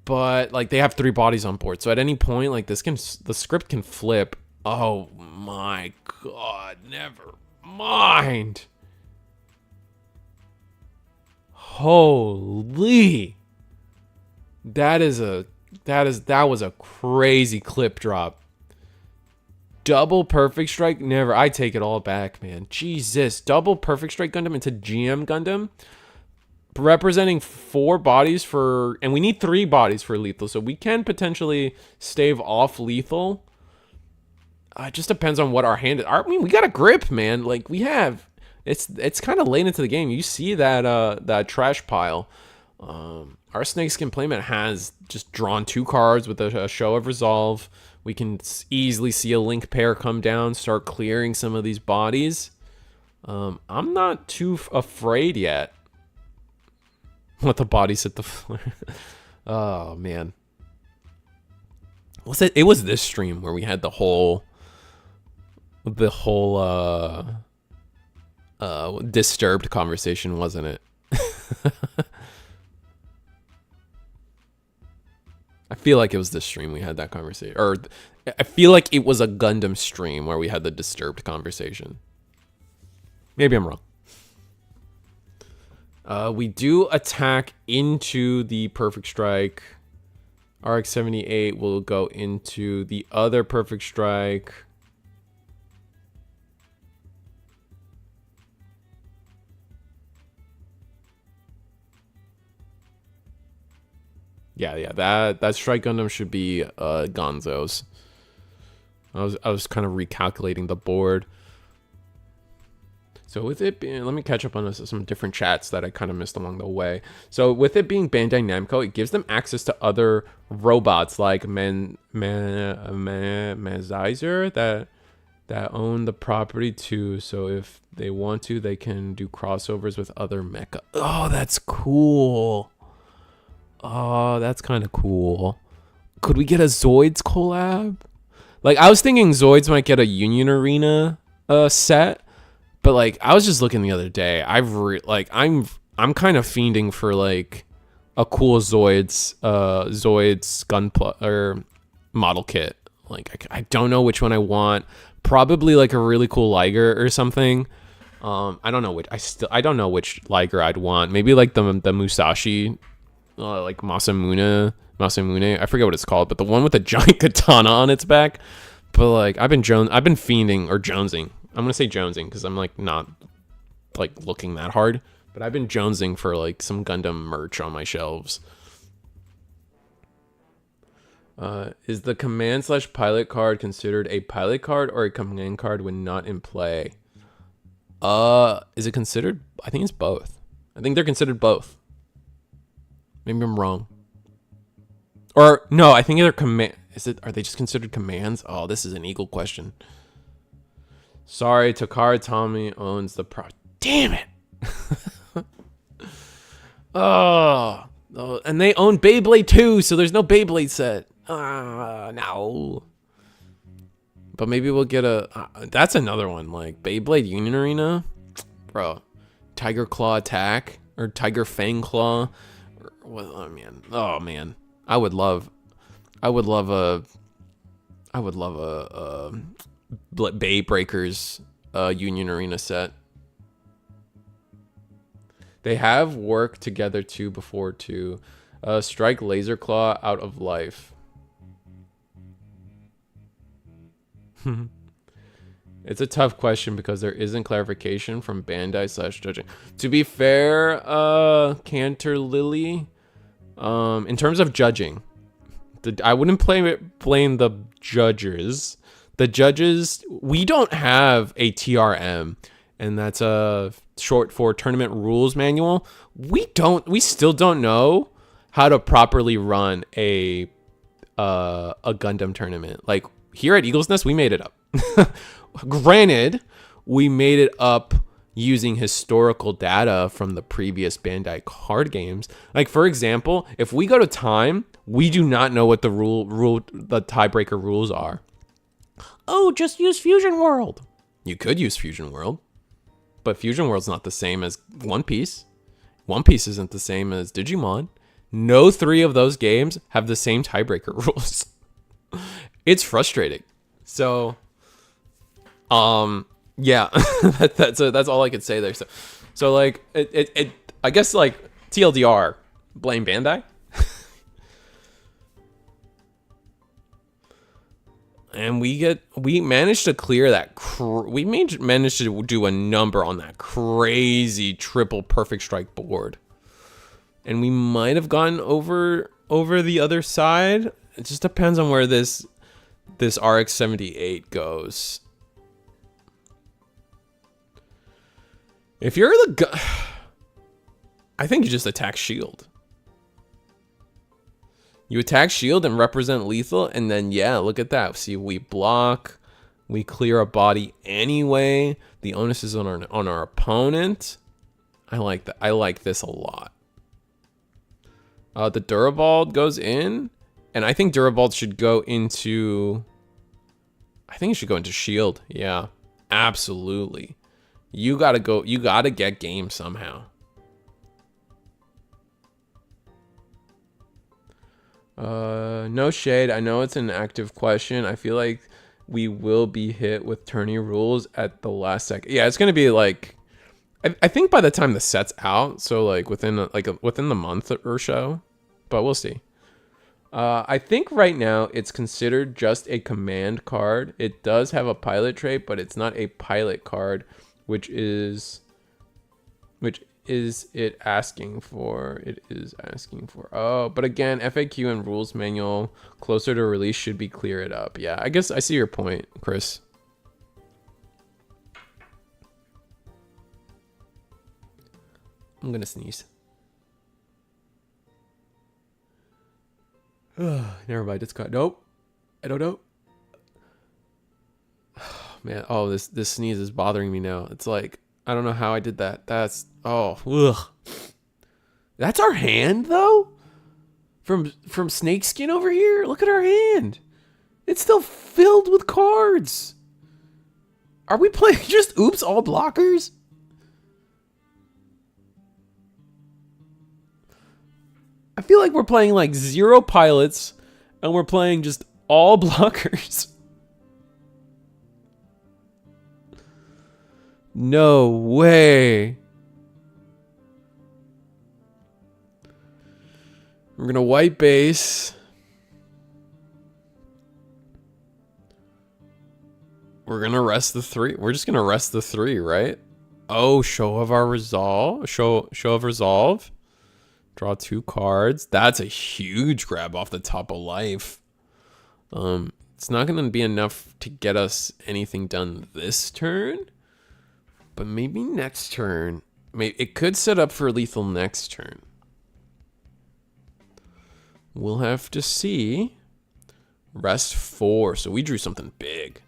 but like they have 3 bodies on board. So at any point, like the script can flip. Oh my god, never mind. Holy. That was a crazy clip drop. Double perfect strike, never. I take it all back, man. Jesus, double perfect strike Gundam into GM Gundam, representing 4 bodies for, and we need 3 bodies for lethal, so we can potentially stave off lethal. It just depends on what our hand is. I mean, we got a grip, man. Like we have, it's kind of late into the game. You see that trash pile. Our snakeskin playmat has just drawn 2 cards with a show of resolve. We can easily see a link pair come down, start clearing some of these bodies. I'm not too afraid yet. Let the bodies hit the floor. Oh, man. It was this stream where we had the whole disturbed conversation, wasn't it? I feel like it was this stream we had that conversation. Or I feel like it was a Gundam stream where we had the disturbed conversation. Maybe I'm wrong. We do attack into the Perfect Strike. RX-78 will go into the other Perfect Strike. Yeah. That Strike Gundam should be Gonzo's. I was kind of recalculating the board. So with it being, let me catch up on some different chats that I kind of missed along the way. So with it being Bandai Namco, it gives them access to other robots like Mazizer that own the property too. So if they want to, they can do crossovers with other mecha. Oh, that's cool. Oh, that's kind of cool. Could we get a Zoids collab? Like, I was thinking Zoids might get a Union Arena set. But like, I was just looking the other day. I'm kind of fiending for like a cool Zoids or model kit. Like, I don't know which one I want. Probably like a really cool Liger or something. I don't know which. I don't know which Liger I'd want. Maybe like the Musashi, like Masamune. I forget what it's called, but the one with the giant katana on its back. But like, I've been fiending or jonesing. I'm gonna say jonesing because I'm like not like looking that hard, but I've been jonesing for like some Gundam merch on my shelves. Is the command/pilot card considered a pilot card or a command card when not in play? Is it considered? I think it's both. I think they're considered both. Maybe I'm wrong. Or no, I think they're command. Are they just considered commands? Oh, this is an Eagle question. Sorry, Takara Tommy owns the Damn it! Oh, and they own Beyblade too, so there's no Beyblade set. No. But maybe we'll get that's another one, like Beyblade Union Arena, bro. Tiger Claw Attack or Tiger Fang Claw. Oh man, I would love a Bay Breakers Union Arena set. They have worked together too before too. Strike Laser Claw out of life. It's a tough question because there isn't clarification from Bandai/judging. To be fair, Cantor Lily, in terms of judging, I wouldn't blame the judges. The judges, we don't have a TRM, and that's a short for Tournament Rules Manual. We still don't know how to properly run a Gundam tournament. Like here at Eagle's Nest, we made it up. Granted, we made it up using historical data from the previous Bandai card games. Like for example, if we go to time, we do not know what the tiebreaker rules are. Oh, just use Fusion World. You could use Fusion World, but Fusion World's not the same as One Piece. One Piece isn't the same as Digimon. No three of those games have the same tiebreaker rules. It's frustrating. So, yeah, that's all I could say there. So like I guess like TLDR, blame Bandai. And we managed to clear that. We managed to do a number on that crazy triple perfect strike board, and we might have gone over the other side. It just depends on where this RX-78 goes. If you're I think you just attack shield. You attack shield and represent lethal, and then yeah, look at that. See, we block, we clear a body anyway. The onus is on our opponent. I like that. I like this a lot. The Durabald goes in, and I think Durabald should go into. I think it should go into shield. Yeah, absolutely. You gotta go. You gotta get game somehow. No shade. I know it's an active question. I feel like we will be hit with tourney rules at the last second. Yeah, it's gonna be like, I think by the time the set's out, so like within the month or so, but we'll see. I think right now it's considered just a command card. It does have a pilot trait, but it's not a pilot card, which is it asking for? It is asking for. Oh, but again, FAQ and rules manual closer to release should be clear it up. Yeah, I guess I see your point, Chris. I'm gonna sneeze. Never mind. It's got nope. I don't know. Man, oh, this sneeze is bothering me now. It's like I don't know how I did that. That's ugh. That's our hand though. From Snakeskin over here. Look at our hand. It's still filled with cards. Are we playing just oops all blockers? I feel like we're playing like 0 pilots and we're playing just all blockers. No way. We're going to white base. We're going to rest the 3. We're just going to rest the 3, right? Oh, show of our resolve. Show of resolve. Draw 2 cards. That's a huge grab off the top of life. It's not going to be enough to get us anything done this turn. But maybe next turn. It could set up for lethal next turn. We'll have to see. Rest 4. So we drew something big.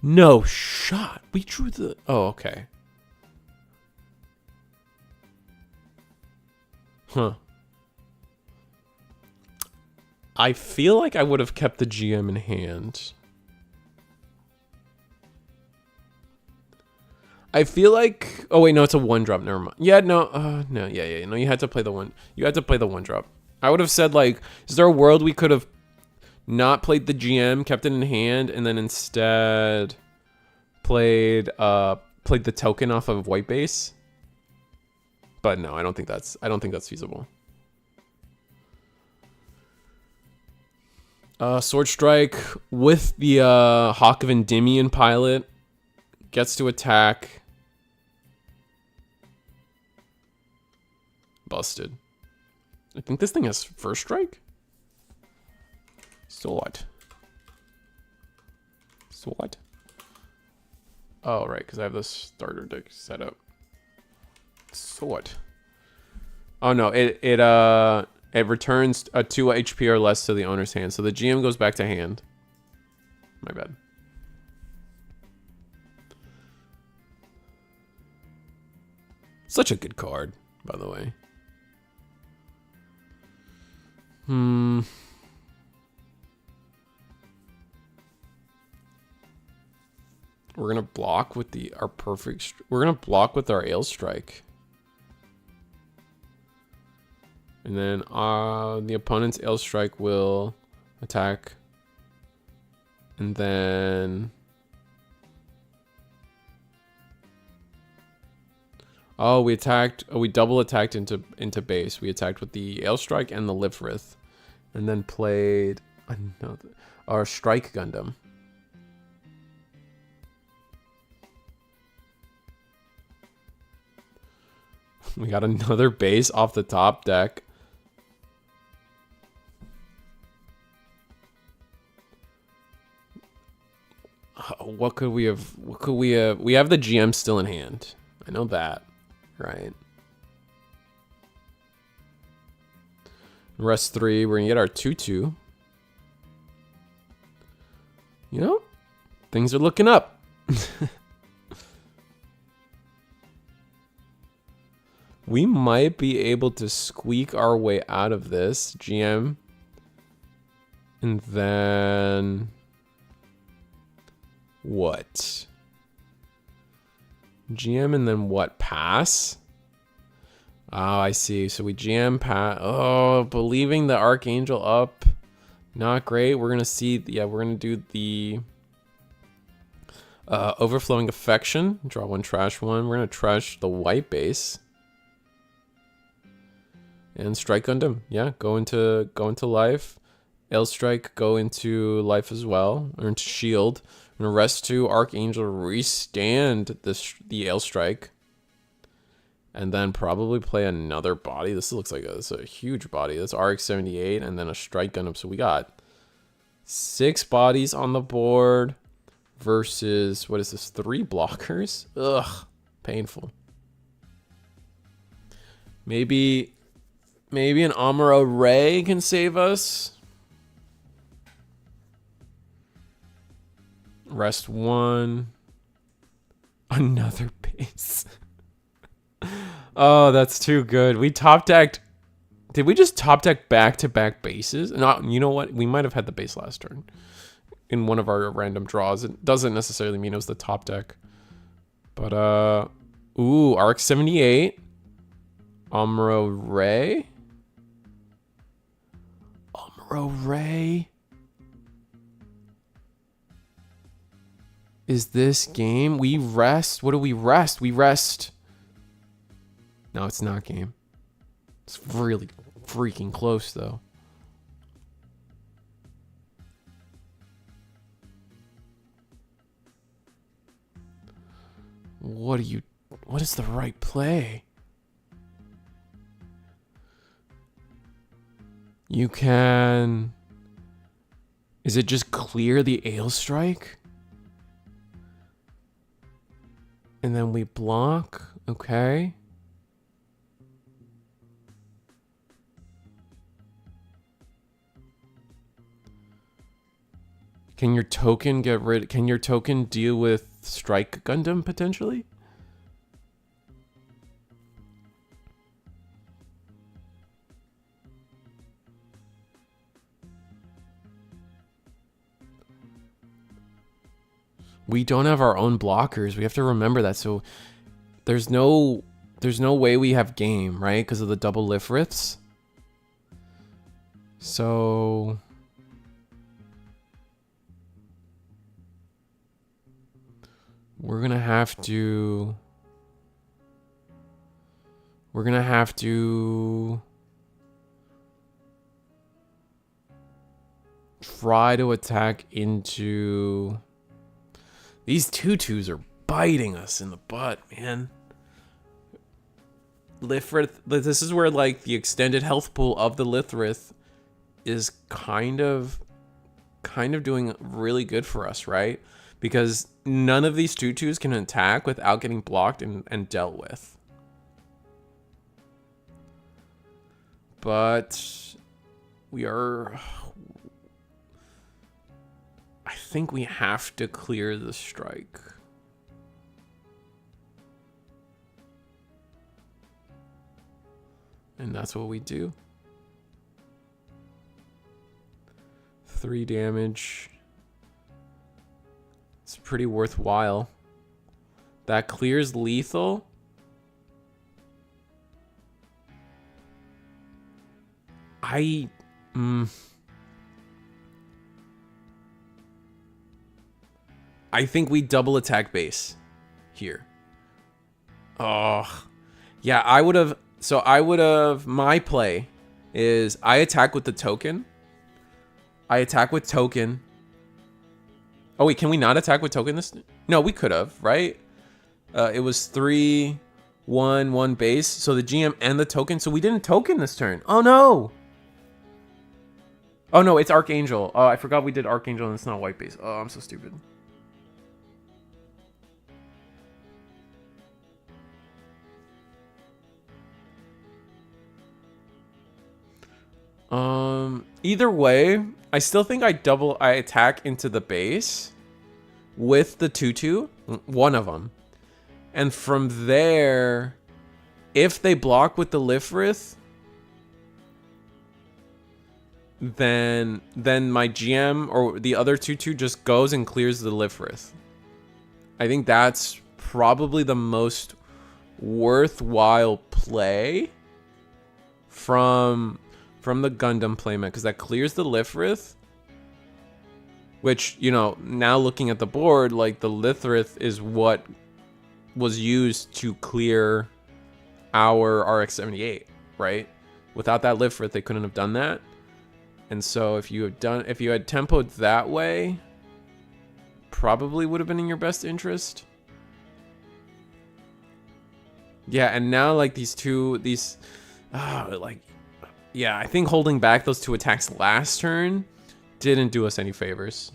No shot. We drew the... Oh, okay. Huh. I feel like I would have kept the GM in hand. I feel like... Oh, wait, no, it's a 1-drop. Never mind. Yeah, no. No, yeah. No, you had to play the 1. You had to play the 1-drop. I would have said, like, is there a world we could have not played the GM, kept it in hand, and then instead played the token off of white base? But no, I don't think that's feasible. Sword Strike with the Hawk of Endymion pilot gets to attack. Busted. I think this thing has first strike. Sword. Oh, right, because I have this starter deck set up. Sword. Oh no, it returns a 2 HP or less to the owner's hand, so the GM goes back to hand. My bad. Such a good card, by the way. We're gonna block with we're gonna block with our Ale Strike. And then the opponent's Ale Strike will attack. And then we double attacked into base. We attacked with the Ale Strike and the Livrith. And then played our Strike Gundam. We got another base off the top deck. What could we have? We have the GM still in hand. I know that, right? Rest 3. We're gonna get our 2/2. You know, things are looking up. We might be able to squeak our way out of this GM. And then what? GM and then what? Pass? Oh, I see. So we GM pass. Oh, believing the Archangel up. Not great. We're going to see. Yeah, we're going to do the Overflowing Affection. Draw 1, trash 1. We're going to trash the white base. And Strike Gundam, yeah, go into life. Ale Strike, go into life as well, or into shield. I'm gonna rest 2, Archangel, restand the Ale Strike. And then probably play another body. This looks like it's a huge body. That's RX-78 and then a Strike Gundam. So we got 6 bodies on the board versus, what is this, 3 blockers? Ugh, painful. Maybe an Amuro Ray can save us. Rest 1. Another base. Oh, that's too good. We top decked. Did we just top deck back-to-back bases? No, you know what? We might have had the base last turn in one of our random draws. It doesn't necessarily mean it was the top deck. But, ooh, RX-78. Amuro Ray. Amuro Ray. Is this game? We rest. What do we rest? We rest. No, it's not game. It's really freaking close, though. What is the right play? You can... Is it just clear the Ale Strike? And then we block. Okay. Can your token get rid? Can your token deal with Strike Gundam potentially? We don't have our own blockers. We have to remember that. So there's no way we have game, right? Because of the double Lifriths. So we're gonna have to try to attack into... These tutus are biting us in the butt, man. Lifrith, this is where like the extended health pool of the Lifrith is kind of doing really good for us, right? Because none of these tutus can attack without getting blocked and dealt with. But we are... I think we have to clear the strike. And that's what we do. 3 damage. It's pretty worthwhile. That clears lethal. I think we double attack base here. Oh, yeah, I would have. So I would have. My play is I attack with the token. I attack with token. Oh wait, can we not attack with token this? No, we could have, right? It was 3, 1, 1 base. So the GM and the token. So we didn't token this turn. Oh no. Oh no, it's Archangel. Oh, I forgot we did Archangel and it's not white base. Oh, I'm so stupid. Either way, I still think I attack into the base with the tutu, one of them. And from there, if they block with the Lifrith, then my GM or the other tutu just goes and clears the Lifrith. I think that's probably the most worthwhile play from the Gundam playmat, because that clears the Lifrith, which, you know, now looking at the board, like the Lifrith is what was used to clear our RX-78, right? Without that Lifrith, they couldn't have done that. And so if you had tempoed that way, probably would have been in your best interest. Yeah, and now like yeah, I think holding back those 2 attacks last turn didn't do us any favors.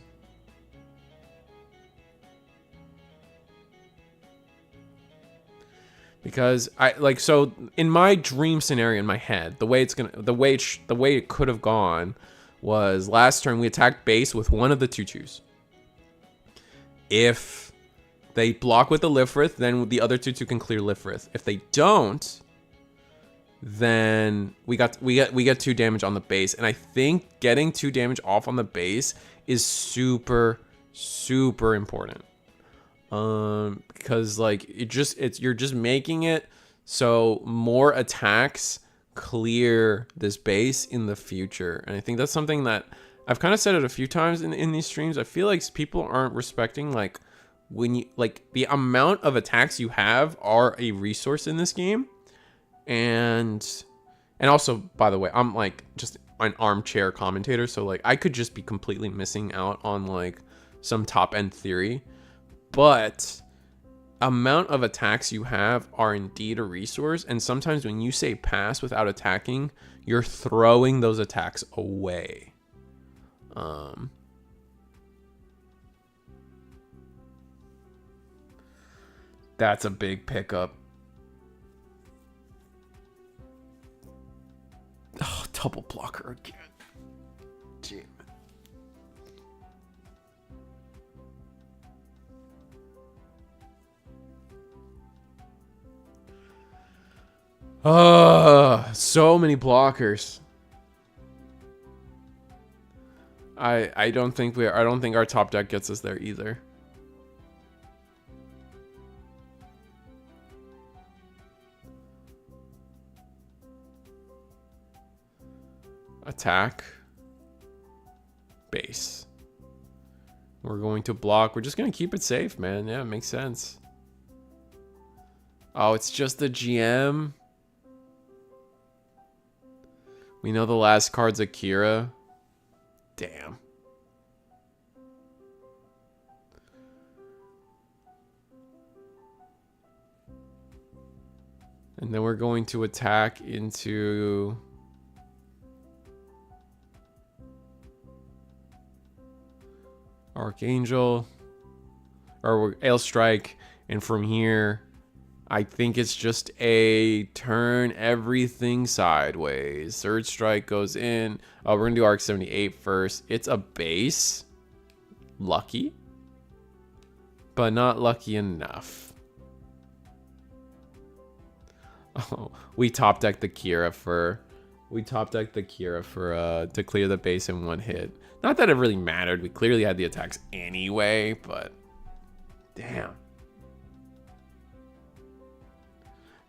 Because so in my dream scenario in my head, the way it could have gone was last turn we attacked base with one of the 2/2s. If they block with the Lifrith, then the other 2/2 can clear Lifrith. If they don't, then we get 2 damage on the base, and I think getting 2 damage off on the base is super important. Because like you're just making it so more attacks clear this base in the future, and I think that's something that I've kind of said it a few times in these streams. I feel like people aren't respecting like when you like the amount of attacks you have are a resource in this game. And also, by the way, I'm like just an armchair commentator, so like I could just be completely missing out on like some top end theory, but amount of attacks you have are indeed a resource, and sometimes when you say pass without attacking, you're throwing those attacks away. That's a big pickup. Oh, double blocker again. Damn it. So many blockers. I don't think our top deck gets us there either. Attack. Base. We're going to block. We're just going to keep it safe, man. Yeah, it makes sense. Oh, it's just the GM. We know the last card's Akira. Damn. And then we're going to attack into... Archangel. Or Ale Strike. And from here, I think it's just a turn everything sideways. Third Strike goes in. Oh, we're going to do Arc 78 first. It's a base. Lucky. But not lucky enough. Oh, we top decked the Kira for... to clear the base in one hit. Not that it really mattered. We clearly had the attacks anyway, but... Damn.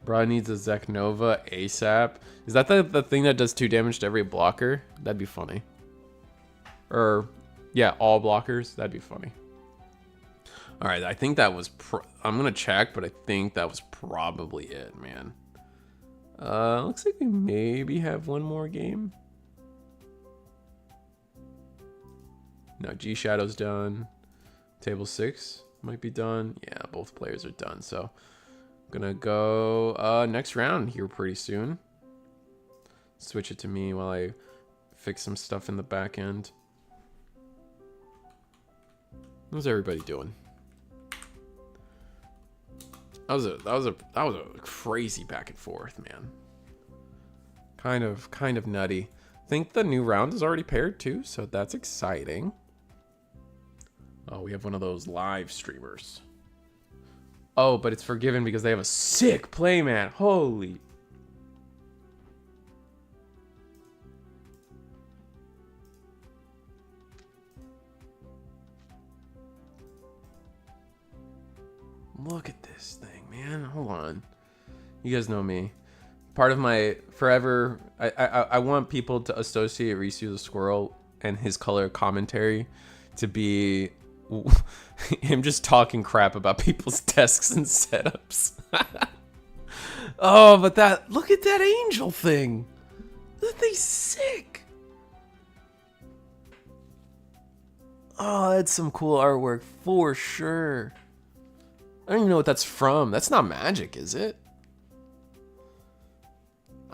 Bro needs a Zek Nova ASAP. Is that the thing that does 2 damage to every blocker? That'd be funny. Or, yeah, all blockers. That'd be funny. Alright, I think that was... I'm gonna check, but I think that was probably it, man. Looks like we maybe have one more game. No, G Shadow's done. Table 6 might be done. Yeah, both players are done. So I'm gonna go next round here pretty soon. Switch it to me while I fix some stuff in the back end. How's everybody doing? That was a crazy back and forth, man. Kind of nutty. I think the new round is already paired too, so that's exciting. Oh, we have one of those live streamers. Oh, but it's forgiven because they have a sick play, man. Holy. Look at this thing, man. Hold on. You guys know me. Part of my forever... I want people to associate Risu the Squirrel and his color commentary to be him just talking crap about people's desks and setups. Oh, but that... Look at that angel thing. That thing's sick. Oh, that's some cool artwork for sure. I don't even know what that's from. That's not magic, is it?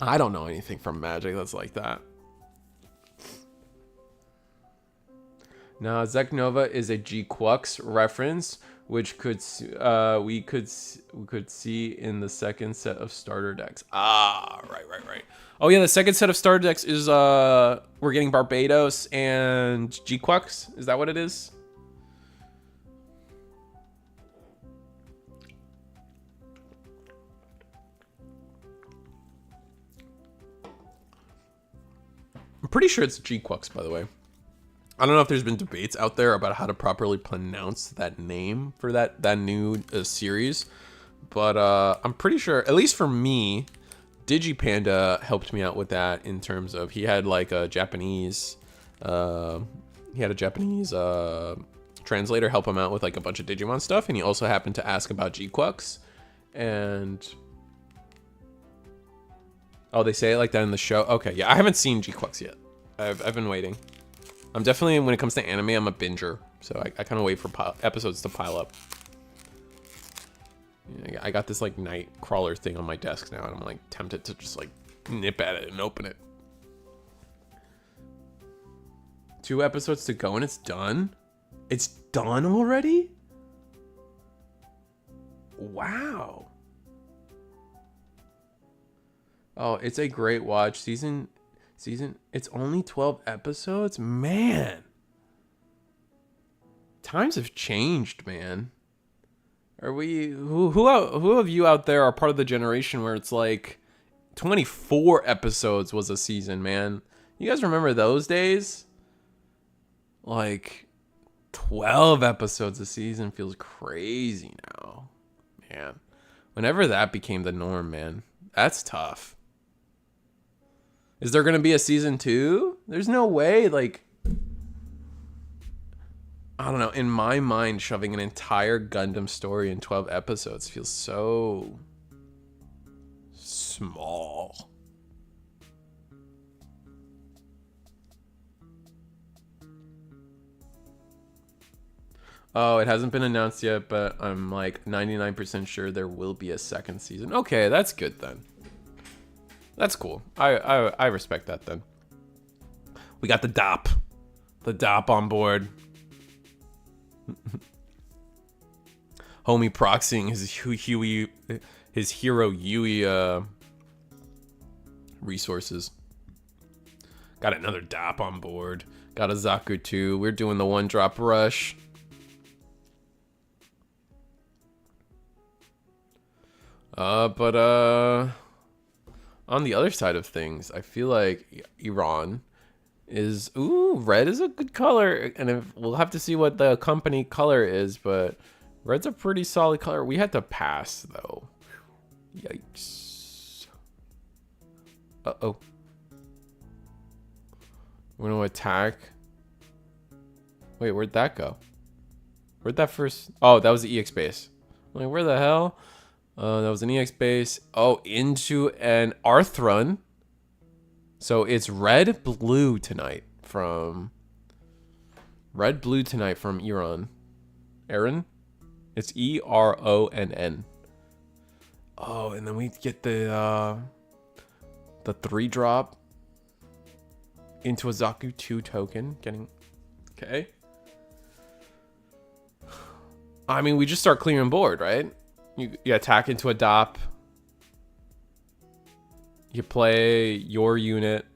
I don't know anything from Magic that's like that. Now, Zeknova is a G-Quux reference, which we could see in the second set of starter decks. Ah, right. Oh yeah, the second set of starter decks is we're getting Barbados and G-Quux. Is that what it is? I'm pretty sure it's G-Quux, by the way. I don't know if there's been debates out there about how to properly pronounce that name for that new series, but I'm pretty sure, at least for me, Digipanda helped me out with that in terms of he had like a Japanese, translator help him out with like a bunch of Digimon stuff, and he also happened to ask about G-Quux, and oh, they say it like that in the show. Okay, yeah, I haven't seen G-Quux yet. I've been waiting. I'm definitely, when it comes to anime, I'm a binger. So I kind of wait for episodes to pile up. Yeah, I got this like night crawler thing on my desk now, and I'm like tempted to just like nip at it and open it. 2 episodes to go and it's done? It's done already? Wow. Oh, it's a great watch. Season, it's only 12 episodes? Man. Times have changed, man. Are we, who of you out there are part of the generation where it's like 24 episodes was a season, man? You guys remember those days? Like 12 episodes a season feels crazy now. Man. Whenever that became the norm, man, that's tough. Is there going to be a season 2? There's no way, like, I don't know. In my mind, shoving an entire Gundam story in 12 episodes feels so small. Oh, it hasn't been announced yet, but I'm like 99% sure there will be a second season. Okay, that's good then. That's cool. I respect that then. We got the DOP. The DOP on board. Homie proxying his hero Yui resources. Got another DOP on board. Got a Zaku too. We're doing the 1-drop rush. But on the other side of things, I feel like Iran is, ooh, red is a good color, and we'll have to see what the company color is, but red's a pretty solid color. We had to pass though. Yikes. Uh-oh. We're gonna attack. Wait, where'd that go? Where'd that first, oh, that was the EX base. I'm like, where the hell? That was an EX base. Oh, into an Arthrun. So it's red blue tonight from Iran. Aaron? It's ERONN. Oh, and then we get the 3-drop into a Zaku 2 token. Getting, okay. I mean, we just start clearing board, right? You attack into a DOP. You play your unit.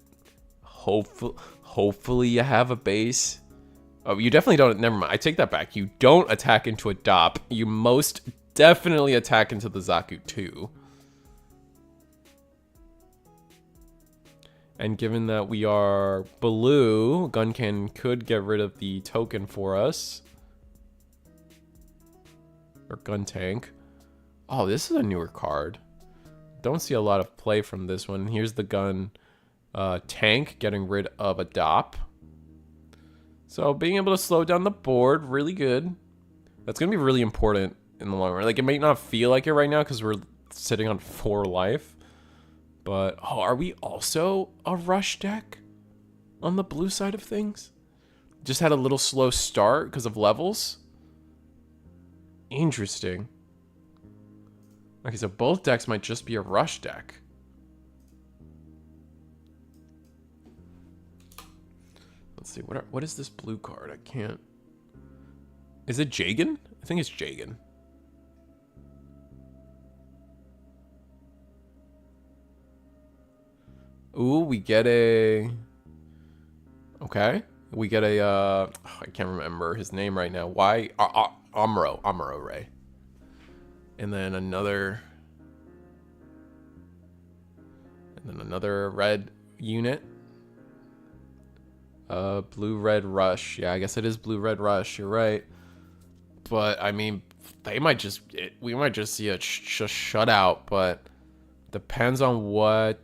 Hopefully you have a base. Oh, you definitely don't. Never mind. I take that back. You don't attack into a DOP. You most definitely attack into the Zaku 2. And given that we are blue, Guncan could get rid of the token for us. Or Gun Tank. Oh, this is a newer card. Don't see a lot of play from this one. Here's the Gun Tank getting rid of a DOP. So being able to slow down the board, really good. That's going to be really important in the long run. Like, it might not feel like it right now because we're sitting on 4 life. But, oh, are we also a rush deck on the blue side of things? Just had a little slow start because of levels. Interesting. Okay, so both decks might just be a rush deck. Let's see, what is this blue card? I can't. Is it Jagan? I think it's Jagan. Ooh, we get a... Okay. We get a, I can't remember his name right now. Why? Amuro Ray. And then another... And then another red unit. Blue-red rush. Yeah, I guess it is blue-red rush. You're right. But, I mean, they might just... we might just see a shutout, but... Depends on what...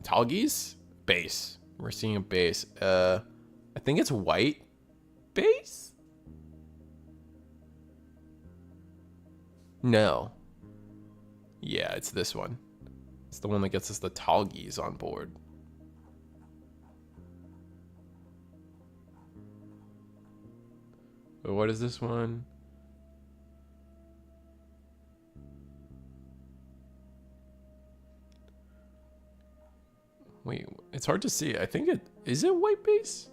Talgies? Base. We're seeing a base. I think it's white base? No. Yeah, it's this one. It's the one that gets us the Talgies on board. But what is this one? Wait, it's hard to see. I think is it white base?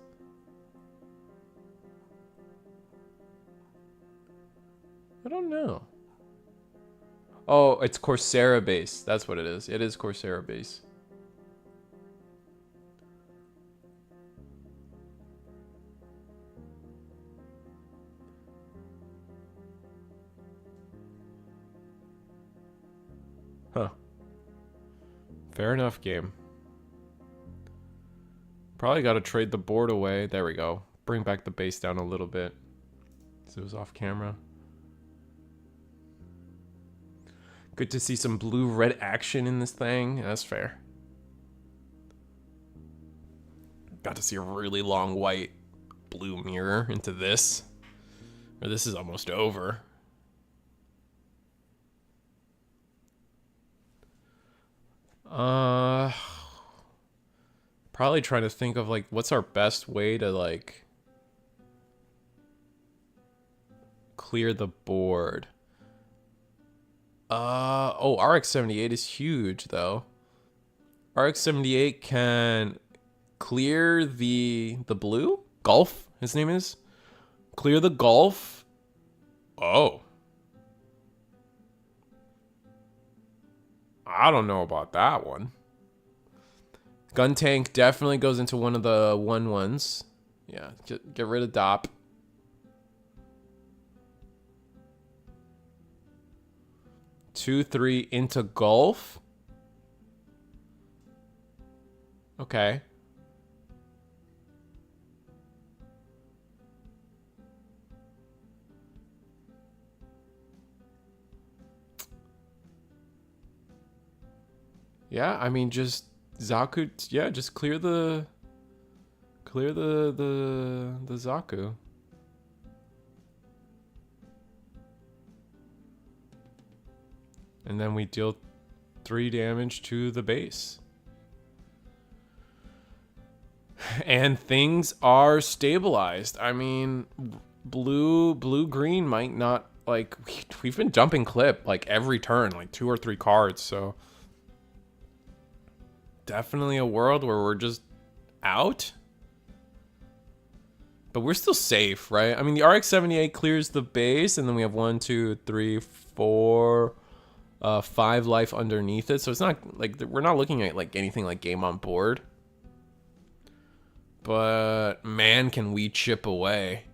I don't know. Oh, it's Coursera base. That's what it is. It is Coursera base. Huh. Fair enough, game. Probably got to trade the board away. There we go. Bring back the base down a little bit. So it was off camera. Good to see some blue-red action in this thing. That's fair. Got to see a really long white blue mirror into this. Or this is almost over. Probably trying to think of like what's our best way to like clear the board. Oh, RX-78 is huge though. RX-78 can clear the blue Gulf. His name is clear the Gulf. Oh, I don't know about that one. Gun tank definitely goes into one of the 1/1s. Yeah, get rid of DOP. Two, 3 into Gulf. Okay. Yeah, I mean just Zaku, yeah, just clear the Zaku. And then we deal 3 damage to the base. And things are stabilized. I mean, blue-green might not, like, we've been dumping clip, like, every turn, like, 2 or 3 cards, so... Definitely a world where we're just out. But we're still safe, right? I mean, the RX-78 clears the base, and then we have 1, 2, 3, 4, 5 life underneath it. So it's not like we're not looking at like anything like game on board. But man, can we chip away?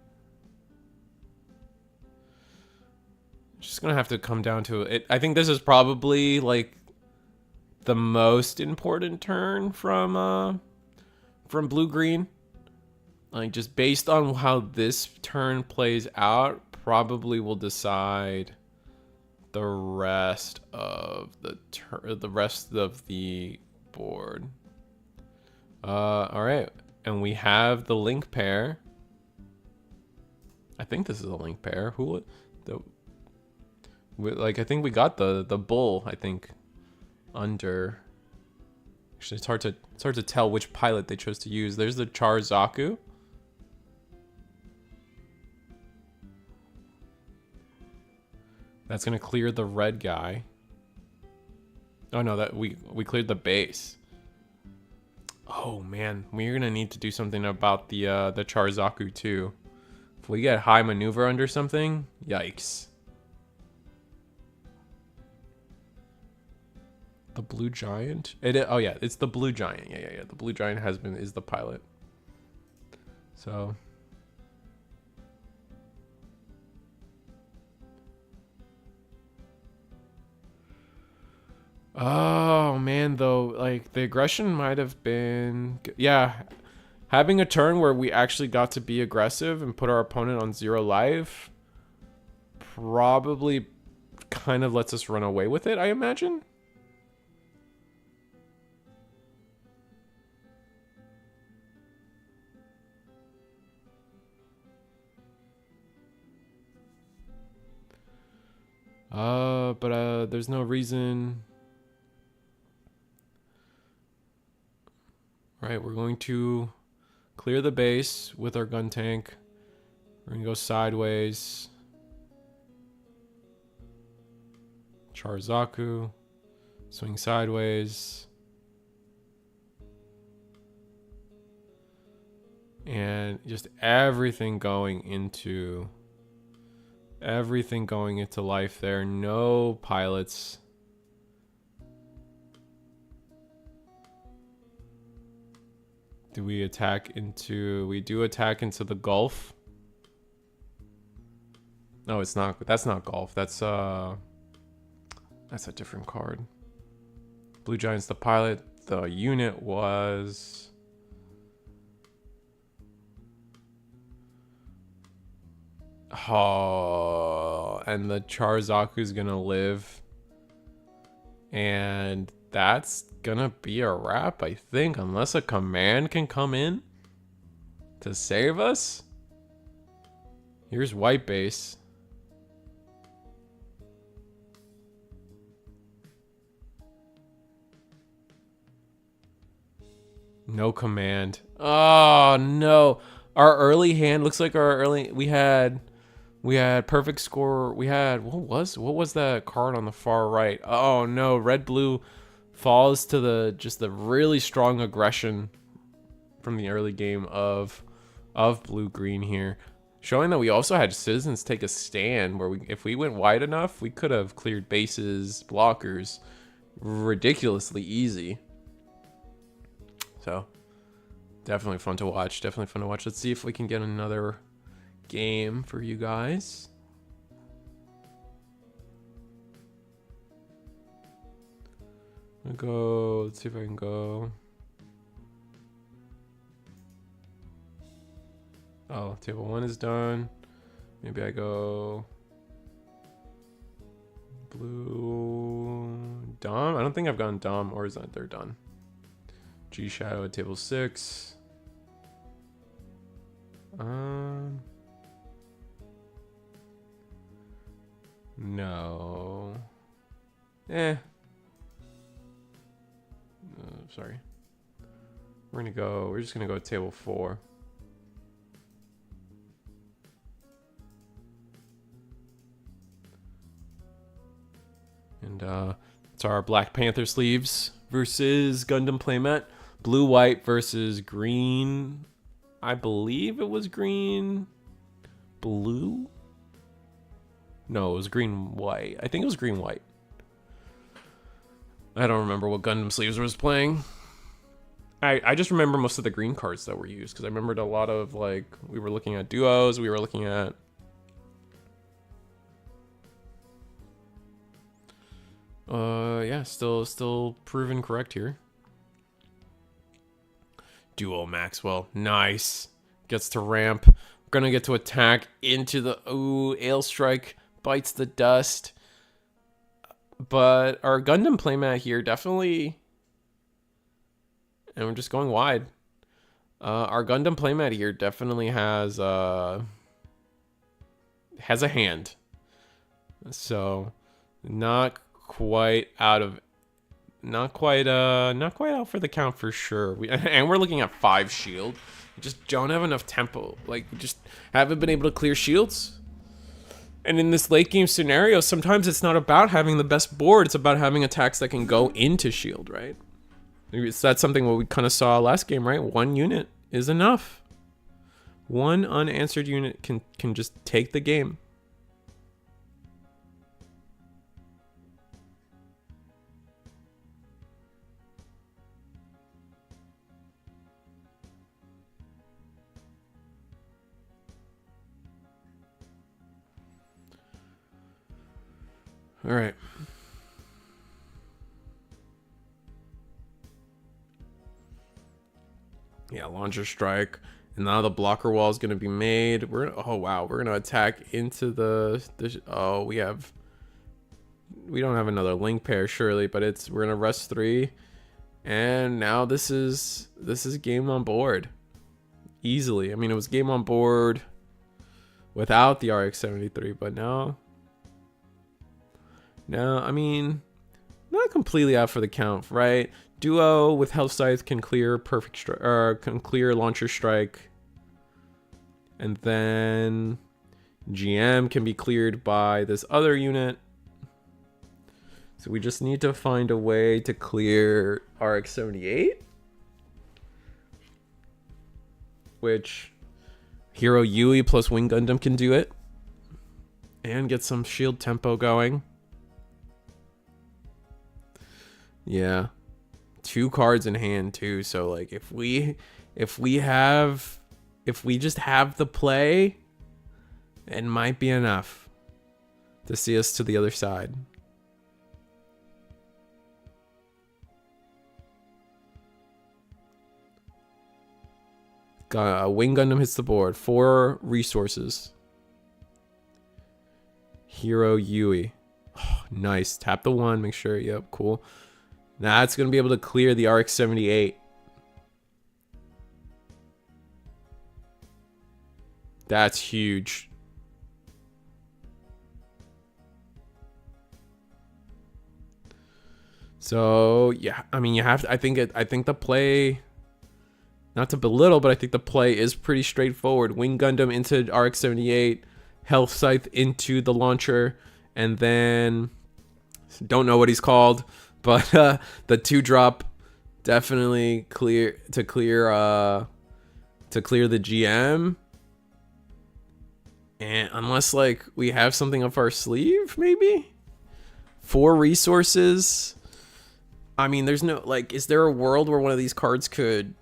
Just gonna have to come down to it. I think this is probably like the most important turn from blue-green. Like, just based on how this turn plays out, probably will decide the rest of the board. All right, and we have the link pair. I think this is a link pair. I think we got the bull. I think. Under, actually, it's hard to tell which pilot they chose to use. There's the Char Zaku. That's gonna clear the red guy. Oh no, that we cleared the base. Oh man, we're gonna need to do something about the Charzaku too. If we get high maneuver under something, yikes. The blue giant? Oh yeah, it's the blue giant. Yeah. The blue giant is the pilot. So oh man, though, like the aggression might have been, yeah, having a turn where we actually got to be aggressive and put our opponent on 0 life probably kind of lets us run away with it, I imagine. But there's no reason. Right, we're going to clear the base with our gun tank. We're gonna go sideways. Charzaku. Swing sideways. And just everything going into life there. No pilots. We do attack into the Gulf. No, it's not. That's not Gulf. That's a different card. Blue Giant's the pilot. The unit was and the Charzaku's gonna live. And that's gonna be a wrap, I think, unless a command can come in to save us. Here's white base. No command. Oh no. Our early hand looks like we had perfect score. We had what was that card on the far right? Oh no, red blue falls to the really strong aggression from the early game of blue green here, showing that we also had citizens take a stand where if we went wide enough, we could have cleared bases, blockers ridiculously easy. So definitely fun to watch. Let's see if we can get another game for you guys. Let's see if I can go. Oh, table 1 is done. Maybe I go blue Dom. I don't think I've gone Dom, or is that they're done. G Shadow at table 6. No. Sorry. We're just gonna go table 4. And it's our Black Panther sleeves versus Gundam playmat. Blue white versus green. I believe it was green blue. No, it was green white. I think it was green white. I don't remember what Gundam sleeves was playing. I just remember most of the green cards that were used, because I remembered a lot of, like, we were looking at duos, we were looking at yeah, still proven correct here. Duo Maxwell, nice. Gets to ramp. We're gonna get to attack into the Ale Strike bites the dust. But our Gundam playmat here definitely, and we're just going wide. Our Gundam playmat here definitely has a hand. So not quite out for the count for sure. And we're looking at 5 shield. We just don't have enough tempo. Like, we just haven't been able to clear shields. And in this late game scenario, sometimes it's not about having the best board, it's about having attacks that can go into shield, right? That's something what we kind of saw last game, right? One unit is enough. One unanswered unit can just take the game. All right. Yeah, launcher strike. And now the blocker wall is going to be made. Oh wow, we're going to attack into the oh, we don't have another link pair surely, but we're going to rest 3. And now this is game on board. Easily. I mean, it was game on board without the RX-73, but now I mean, not completely out for the count, right? Duo with Health Scythe can clear can clear Launcher Strike. And then GM can be cleared by this other unit. So we just need to find a way to clear RX-78. Which Hero Yui plus Wing Gundam can do it. And get some shield tempo going. Yeah. 2 cards in hand too, so like if we just have the play, it might be enough to see us to the other side. Wing Gundam hits the board. 4 resources. Hero Yui. Oh, nice. Tap the 1. Make sure. Yep, cool. Now it's going to be able to clear the RX-78. That's huge. So, yeah, I mean, you have to, I think the play, not to belittle, but I think the play is pretty straightforward. Wing Gundam into RX-78, Health Scythe into the launcher, and then don't know what he's called. But the 2-drop definitely clear the GM. And unless like we have something up our sleeve, maybe 4 resources. I mean, there's no like. Is there a world where one of these cards could?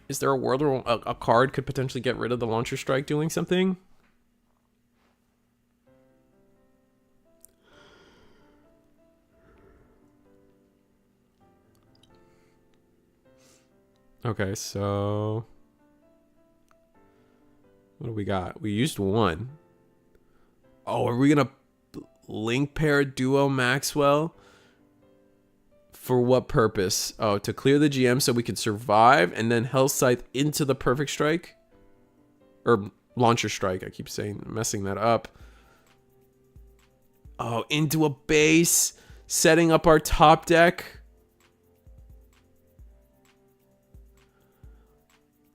Is there a world where a card could potentially get rid of the launcher strike doing something? Okay, so what do we got? We used 1. Oh, are we gonna link pair Duo Maxwell? For what purpose? Oh, to clear the GM so we could survive, and then Health Scythe into the Perfect Strike? Or Launcher Strike, I keep messing that up. Oh, into a base, setting up our top deck.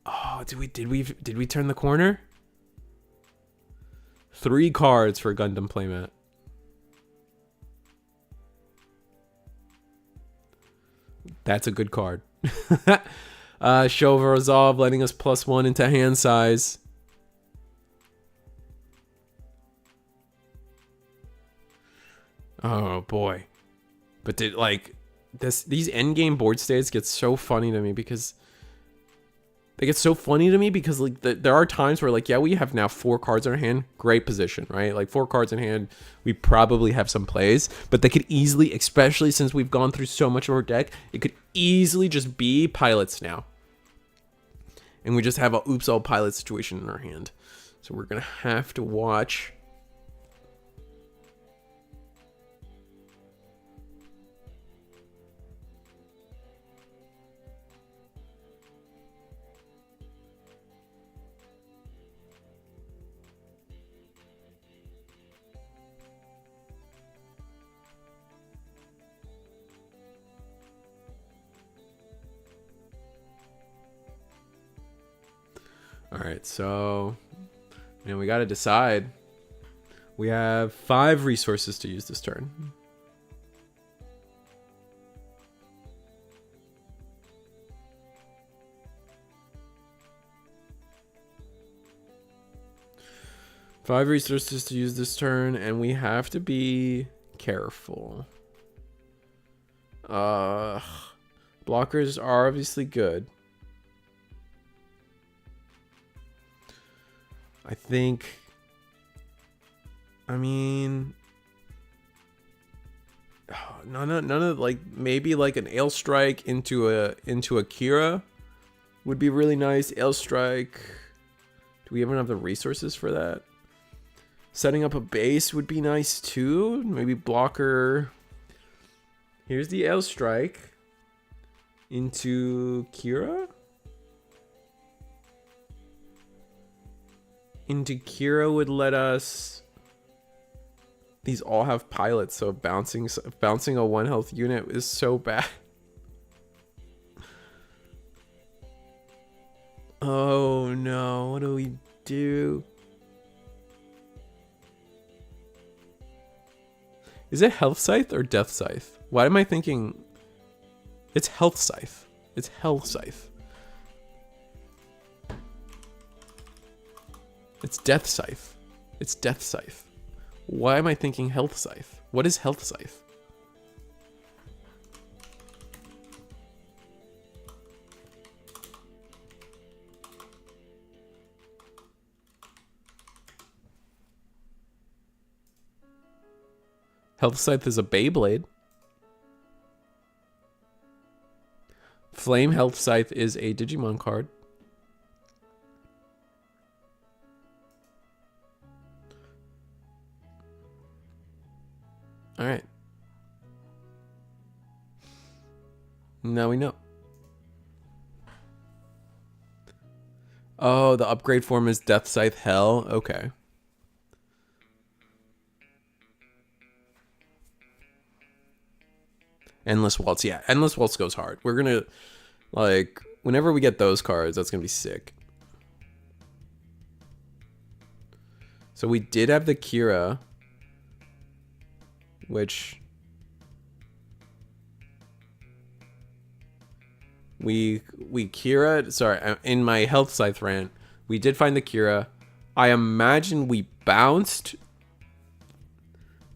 Oh, did we turn the corner? 3 cards for Gundam playmat. That's a good card. Show of Resolve, letting us +1 into hand size. Oh boy. But these endgame board states get so funny to me because like there are times where like, yeah, we have now 4 cards in our hand, great position, right? Like 4 cards in hand, we probably have some plays, but they could easily, especially since we've gone through so much of our deck, it could easily just be pilots now. And we just have a oops all pilot situation in our hand. So we're going to have to watch. All right, so we got to decide. We have 5 resources to use this turn. 5 resources to use this turn, and we have to be careful. Blockers are obviously good. I mean, none of like, maybe like an Ale Strike into a Kira would be really nice. Ale Strike. Do we even have the resources for that? Setting up a base would be nice too. Maybe blocker. Here's the Ale Strike into Kira. Into Kira would let us. These all have pilots, so bouncing a 1 health unit is so bad. Oh no, what do we do? Is it Health Scythe or Death Scythe? Why am I thinking it's Health Scythe? It's Health Scythe. It's Death Scythe. It's Death Scythe. Why am I thinking Health Scythe? What is Health Scythe? Health Scythe is a Beyblade. Flame Health Scythe is a Digimon card. All right. Now we know. Oh, the upgrade form is Death Scythe Hell. Okay. Endless Waltz. Yeah, Endless Waltz goes hard. We're going to, like, whenever we get those cards, that's going to be sick. So we did have the Kira, which we Kira, sorry, in my Health Scythe rant, we did find the Kira. I imagine we bounced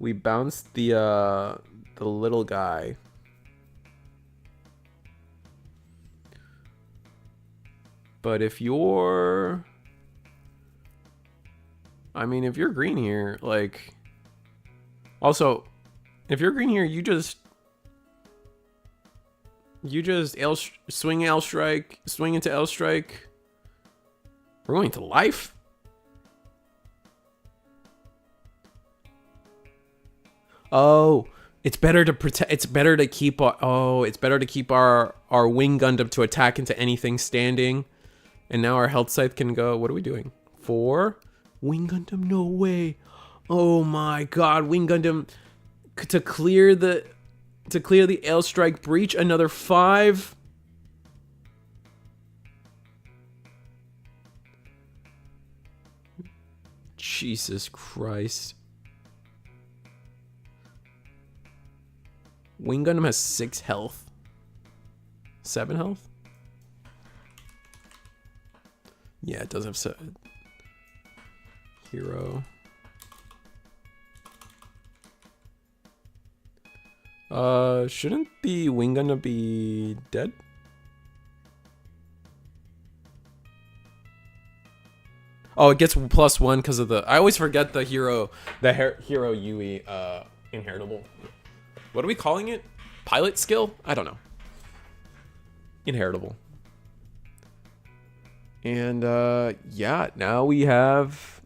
the little guy. But if you're, I mean, if you're green here, like, also, if you're green here, you just swing L Strike, swing into L Strike. We're going to life. Oh, it's better to protect. It's better to keep. It's better to keep our Wing Gundam to attack into anything standing. And now our Health Scythe can go. What are we doing? 4 Wing Gundam? No way. Oh my God, Wing Gundam to clear the Ale Strike breach, another 5. Jesus Christ. Wing Gundam has 6 health. 7 health? Yeah, it does have 7. Hero. Shouldn't the Wing Gundam be dead? Oh, it gets +1 because of the. I always forget the hero Yui inheritable. What are we calling it? Pilot skill? I don't know. Inheritable. And yeah, now we have.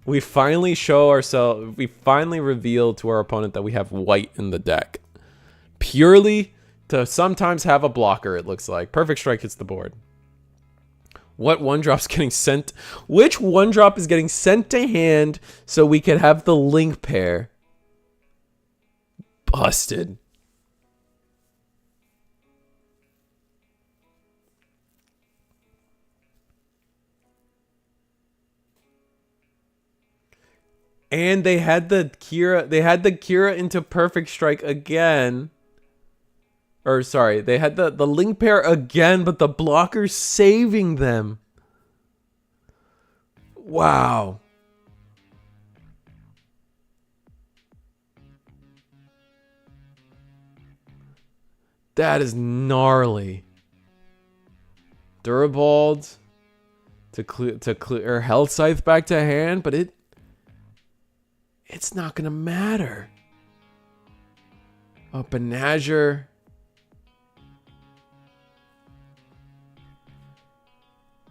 We finally show ourselves. We finally reveal to our opponent that we have white in the deck, purely to sometimes have a blocker. It looks like Perfect Strike hits the board. What 1-drop's getting sent? Which 1-drop is getting sent to hand so we could have the link pair? Busted. And they had the Kira into Perfect Strike again. Or sorry, they had the link pair again, but the blocker's saving them. Wow. That is gnarly. Durabald to clear health scythe back to hand, but it's not gonna matter. Oh, Benager.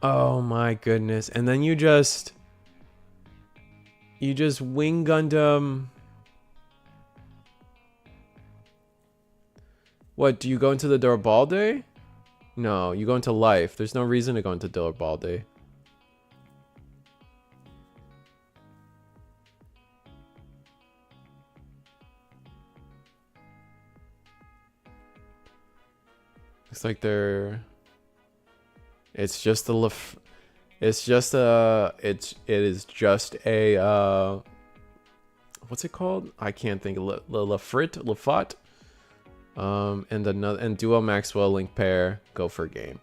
Oh my goodness. And then you just wing Gundam. What, do you go into the Durabalde? No, you go into life. There's no reason to go into Durabalde. Looks like they're... It's just a... It's just a... It is just a... What's it called? I can't think. Lafot. And Duo Maxwell Link pair. Go for game.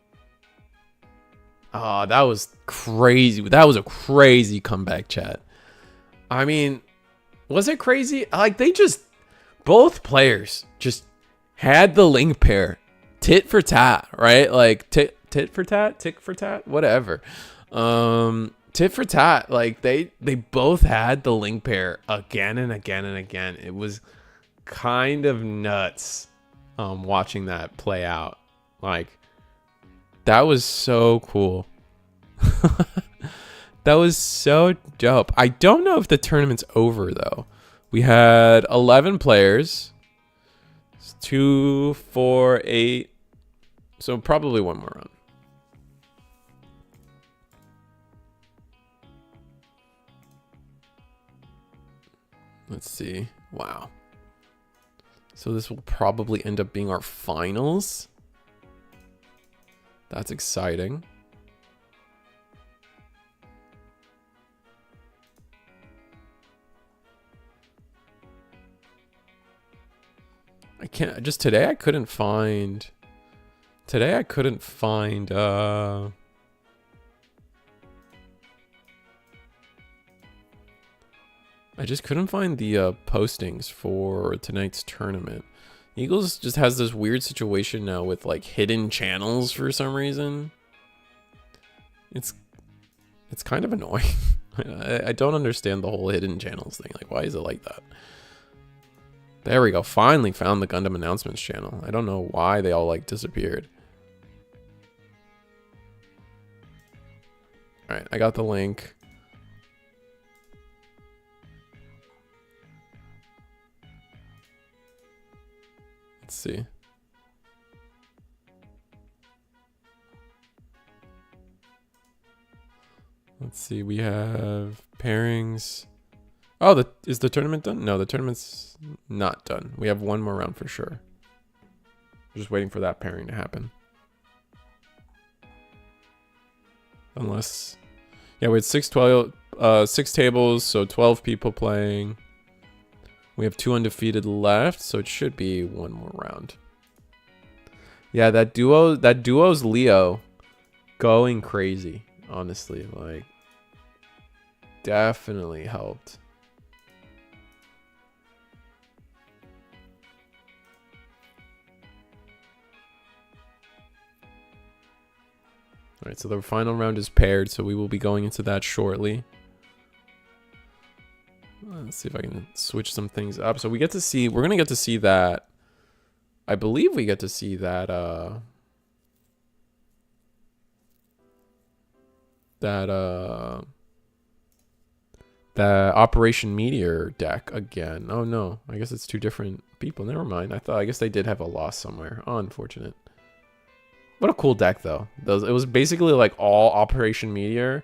Oh, that was crazy. That was a crazy comeback, chat. I mean, was it crazy? Like, they just... Both players just had the Link pair. Tit for tat, right? Like, tit for tat? Tick for tat? Whatever. Tit for tat. Like, they both had the Link pair again and again and again. It was kind of nuts watching that play out. Like, that was so cool. That was so dope. I don't know if the tournament's over, though. We had 11 players. 2, 4, 8. So probably one more round. Let's see. Wow. So this will probably end up being our finals. That's exciting. I can't, just today I couldn't find, I just couldn't find the postings for tonight's tournament. Eagles just has this weird situation now with like hidden channels for some reason. It's kind of annoying. I don't understand the whole hidden channels thing. Like, why is it like that? There we go. Finally found the Gundam announcements channel. I don't know why they all like disappeared. All right, I got the link. Let's see. Let's see. We have pairings. Oh, is the tournament done? No, the tournament's not done. We have one more round for sure. Just waiting for that pairing to happen. Unless, yeah, we had 6 tables, so 12 people playing. We have 2 undefeated left, so it should be one more round. Yeah, that duo's Leo going crazy, honestly. Like, definitely helped. All right, so the final round is paired, so we will be going into that shortly. Let's see if I can switch some things up. So we get to see, we're going to get to see that, I believe we get to see that, the Operation Meteor deck again. Oh no, I guess it's 2 different people. Never mind. I guess they did have a loss somewhere. Oh, unfortunate. What a cool deck, though. It was basically like all Operation Meteor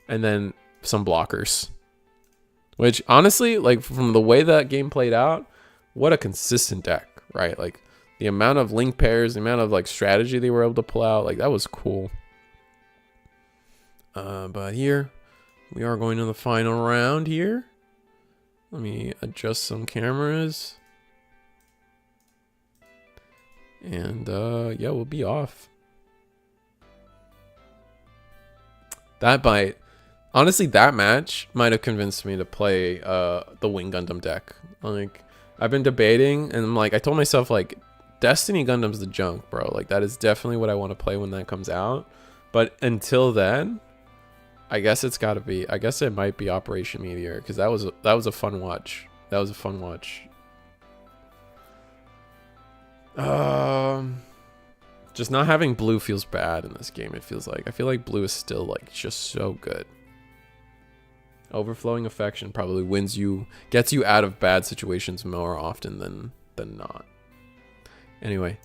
and then some blockers. Which, honestly, like from the way that game played out, what a consistent deck, right? Like the amount of link pairs, the amount of like strategy they were able to pull out, like that was cool. But here, we are going to the final round here. Let me adjust some cameras. And yeah, we'll be off. Honestly, that match might have convinced me to play the Wing Gundam deck. Like, I've been debating, and I'm like, I told myself, like, Destiny Gundam's the junk, bro. Like, that is definitely what I want to play when that comes out. But until then, I guess it's got to be. I guess it might be Operation Meteor, because that was a fun watch. That was a fun watch. Just not having blue feels bad in this game. It feels like I feel like blue is still like just so good. Overflowing affection probably gets you out of bad situations more often than not. Anyway,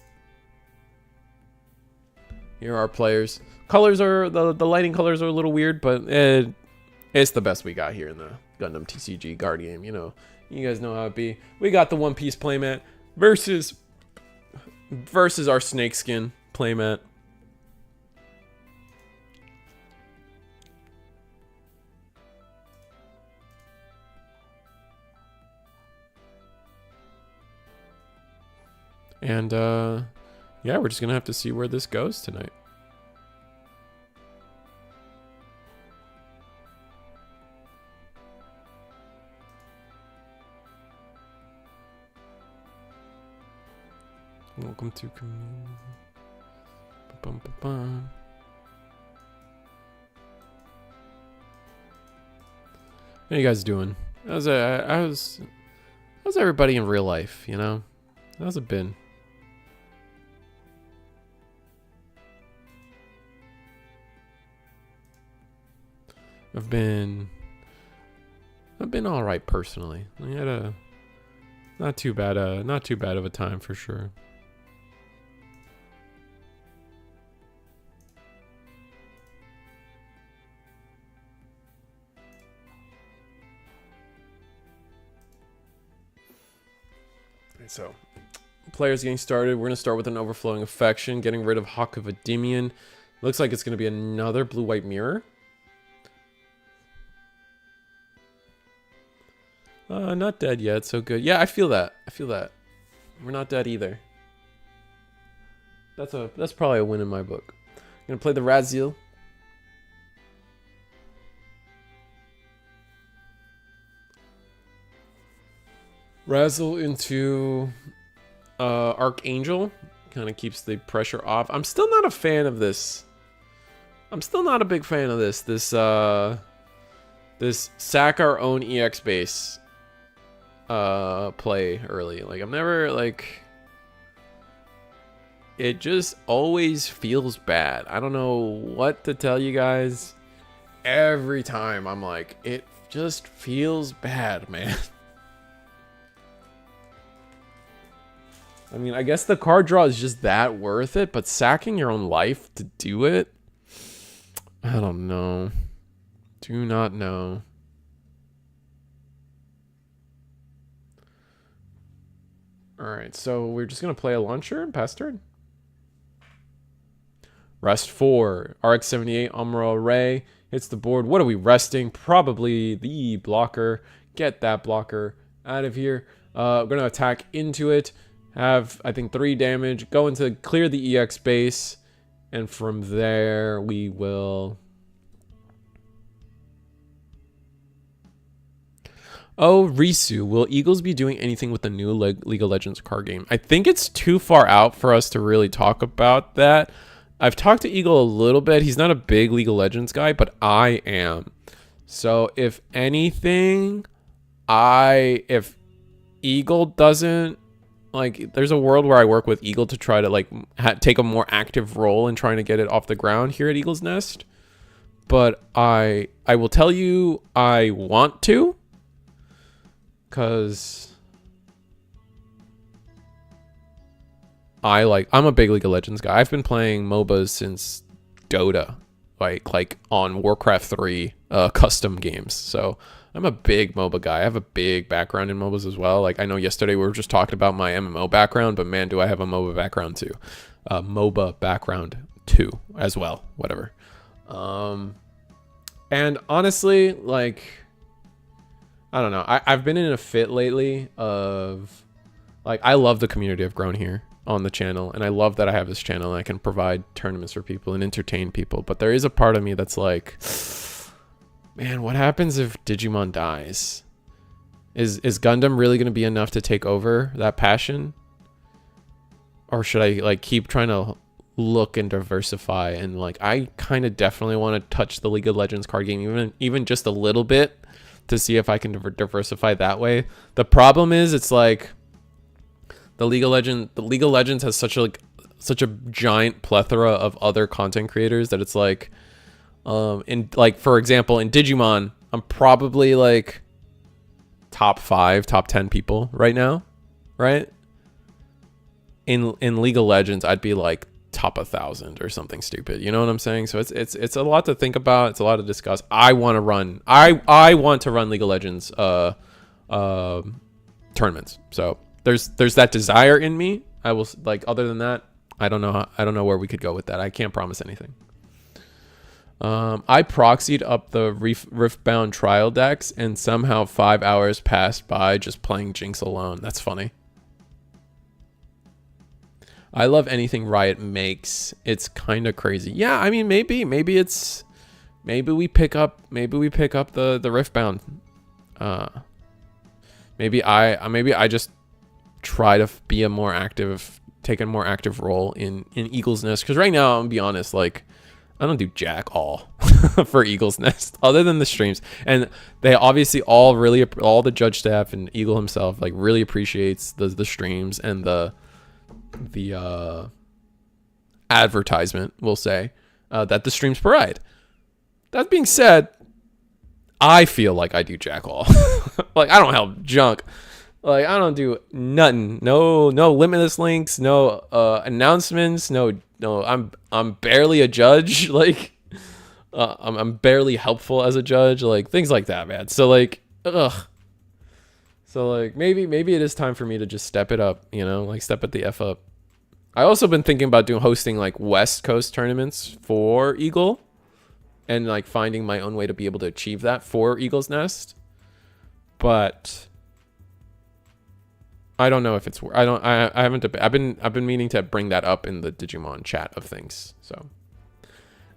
here are our players. Colors are the lighting colors are a little weird, but it's the best we got here in the Gundam TCG guard game. You know, you guys know how it be. We got the One Piece playmat versus our snakeskin playmat. And yeah, we're just gonna have to see where this goes tonight. Welcome to community. How you guys doing? How's everybody in real life, you know? How's it been? I've been all right personally. I had a not too bad of a time for sure. So, players getting started. We're going to start with an Overflowing Affection, getting rid of Hawk of Endymion. Looks like it's going to be another blue-white mirror. Not dead yet, so good. Yeah, I feel that. We're not dead either. That's probably a win in my book. I'm going to play the Raziel. Razzle into Archangel. Kind of keeps the pressure off. I'm still not a fan of this. I'm still not a big fan of this. This sack our own EX base play early. Like, I'm never, like... It just always feels bad. I don't know what to tell you guys. Every time I'm like, it just feels bad, man. I mean, I guess the card draw is just that worth it, but sacking your own life to do it? I don't know. Do not know. Alright, so we're just going to play a launcher and pass turn. Rest 4. RX-78 Umbra Array hits the board. What are we resting? Probably the blocker. Get that blocker out of here. We're going to attack into it. Have, I think, 3 damage. Go into clear the EX base. And from there, we will... Oh, Risu. Will Eagles be doing anything with the new League of Legends card game? I think it's too far out for us to really talk about that. I've talked to Eagle a little bit. He's not a big League of Legends guy, but I am. So, if anything, if Eagle doesn't... Like, there's a world where I work with Eagle to try to, like, take a more active role in trying to get it off the ground here at Eagle's Nest. But I will tell you I want to. Because I'm a big League of Legends guy. I've been playing MOBAs since Dota. Like on Warcraft 3 custom games. So... I'm a big MOBA guy. I have a big background in MOBAs as well. Like, I know yesterday we were just talking about my MMO background, but man, do I have a MOBA background too. MOBA background too, as well. Whatever. And honestly, like, I don't know. I've been in a fit lately of, like, I love the community I've grown here on the channel. And I love that I have this channel and I can provide tournaments for people and entertain people. But there is a part of me that's like... Man, what happens if Digimon dies? Is Gundam really going to be enough to take over that passion? or should I like keep trying to look and diversify? And like I kind of definitely want to touch the League of Legends card game even just a little bit to see if I can diversify that way. The problem is it's like the League of Legends has such a giant plethora of other content creators that it's like in like for example in Digimon I'm probably like top 5 top 10 people right now, right? In League of Legends I'd be like top 1,000 or something stupid, you know what I'm saying? So it's a lot to think about, it's a lot to discuss. I want to run League of Legends tournaments, so there's that desire in me. I will, like, other than that, I don't know where we could go with that. I can't promise anything. I proxied up the Riftbound trial decks and somehow 5 hours passed by just playing Jinx alone. That's funny. I love anything Riot makes. It's kind of crazy. Yeah, I mean maybe we pick up the Riftbound. Maybe I just try to be take a more active role in Eagle's Nest, because right now I'm gonna be honest, like I don't do jack all for Eagle's Nest other than the streams, and they obviously all the judge staff and Eagle himself like really appreciates the streams and the advertisement, we'll say, that the streams provide. That being said, I feel like I do jack all. Like I don't help junk. Like I don't do nothing. No limitless links, no announcements, no I'm barely a judge. Like I'm barely helpful as a judge, like things like that, man. So like So like maybe it is time for me to just step it up, you know, like step it the F up. I also been thinking about hosting like West Coast tournaments for Eagle, and like finding my own way to be able to achieve that for Eagle's Nest. But I don't know if it's I've been meaning to bring that up in the Digimon chat of things. So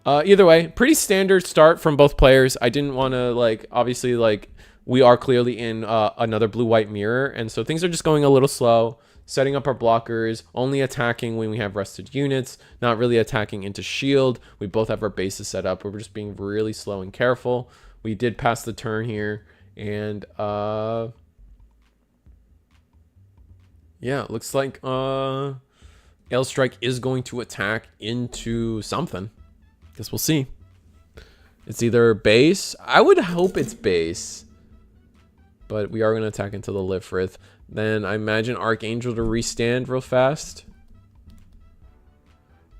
either way, pretty standard start from both players. I didn't want to like, obviously, like we are clearly in another blue-white mirror, and so things are just going a little slow. Setting up our blockers, only attacking when we have rested units, not really attacking into shield. We both have our bases set up. We're just being really slow and careful. We did pass the turn here, and yeah, it looks like Ailstrike is going to attack into something. Guess we'll see. It's either base. I would hope it's base, but we are going to attack into the Lifrith. Then I imagine Archangel to restand real fast.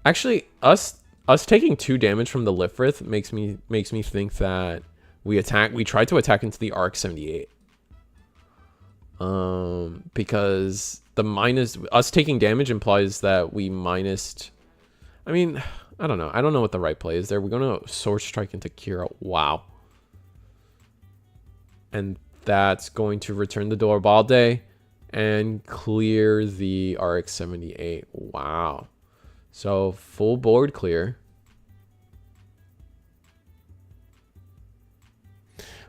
Actually, us taking 2 damage from the Lifrith makes me think that we tried to attack into the Arc 78. Because us taking damage implies that we minused. I mean, I don't know. I don't know what the right play is there. We're going to Sword Strike into Kira. Wow. And that's going to return the Dorbalde and clear the RX-78. Wow. So full board clear.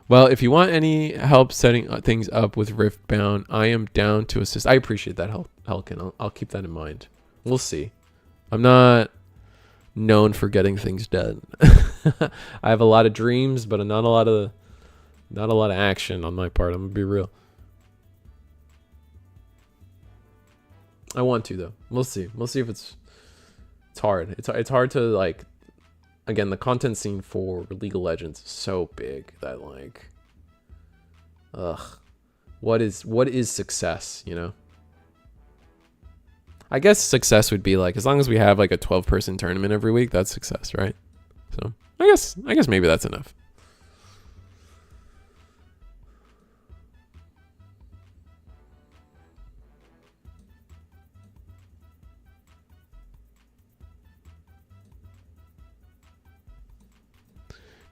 Well, if you want any help setting things up with Riftbound, I am down to assist. I appreciate that help, Helkin. I'll keep that in mind. We'll see. I'm not known for getting things done. I have a lot of dreams, but not a lot of action on my part. I'm gonna be real. I want to though. We'll see. We'll see if it's hard. It's hard to like. Again, the content scene for League of Legends is so big that like, what is success? You know. I guess success would be like as long as we have like a 12-person tournament every week, that's success, right? So I guess maybe that's enough.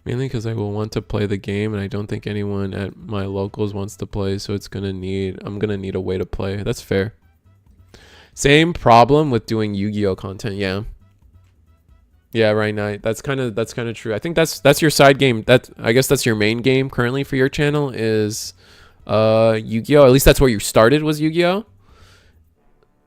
Mainly because I will want to play the game, and I don't think anyone at my locals wants to play, so I'm gonna need a way to play. That's fair. Same problem with doing Yu-Gi-Oh content, yeah. Yeah, right, Knight. That's kind of true. I think that's your side game. I guess that's your main game currently for your channel is Yu-Gi-Oh. At least that's where you started, was Yu-Gi-Oh.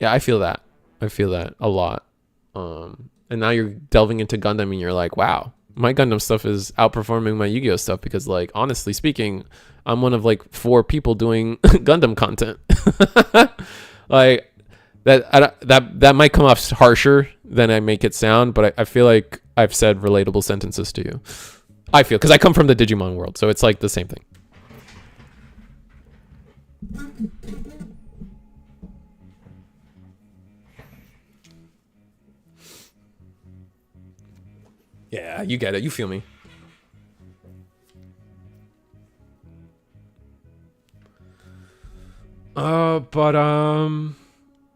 Yeah, I feel that. I feel that a lot. And now you're delving into Gundam and you're like, wow, my Gundam stuff is outperforming my Yu-Gi-Oh stuff because, like, honestly speaking, I'm one of like 4 people doing Gundam content. Like that might come off harsher than I make it sound, but I feel like I've said relatable sentences to you. I feel, because I come from the Digimon world, so it's like the same thing. Yeah, you get it. You feel me.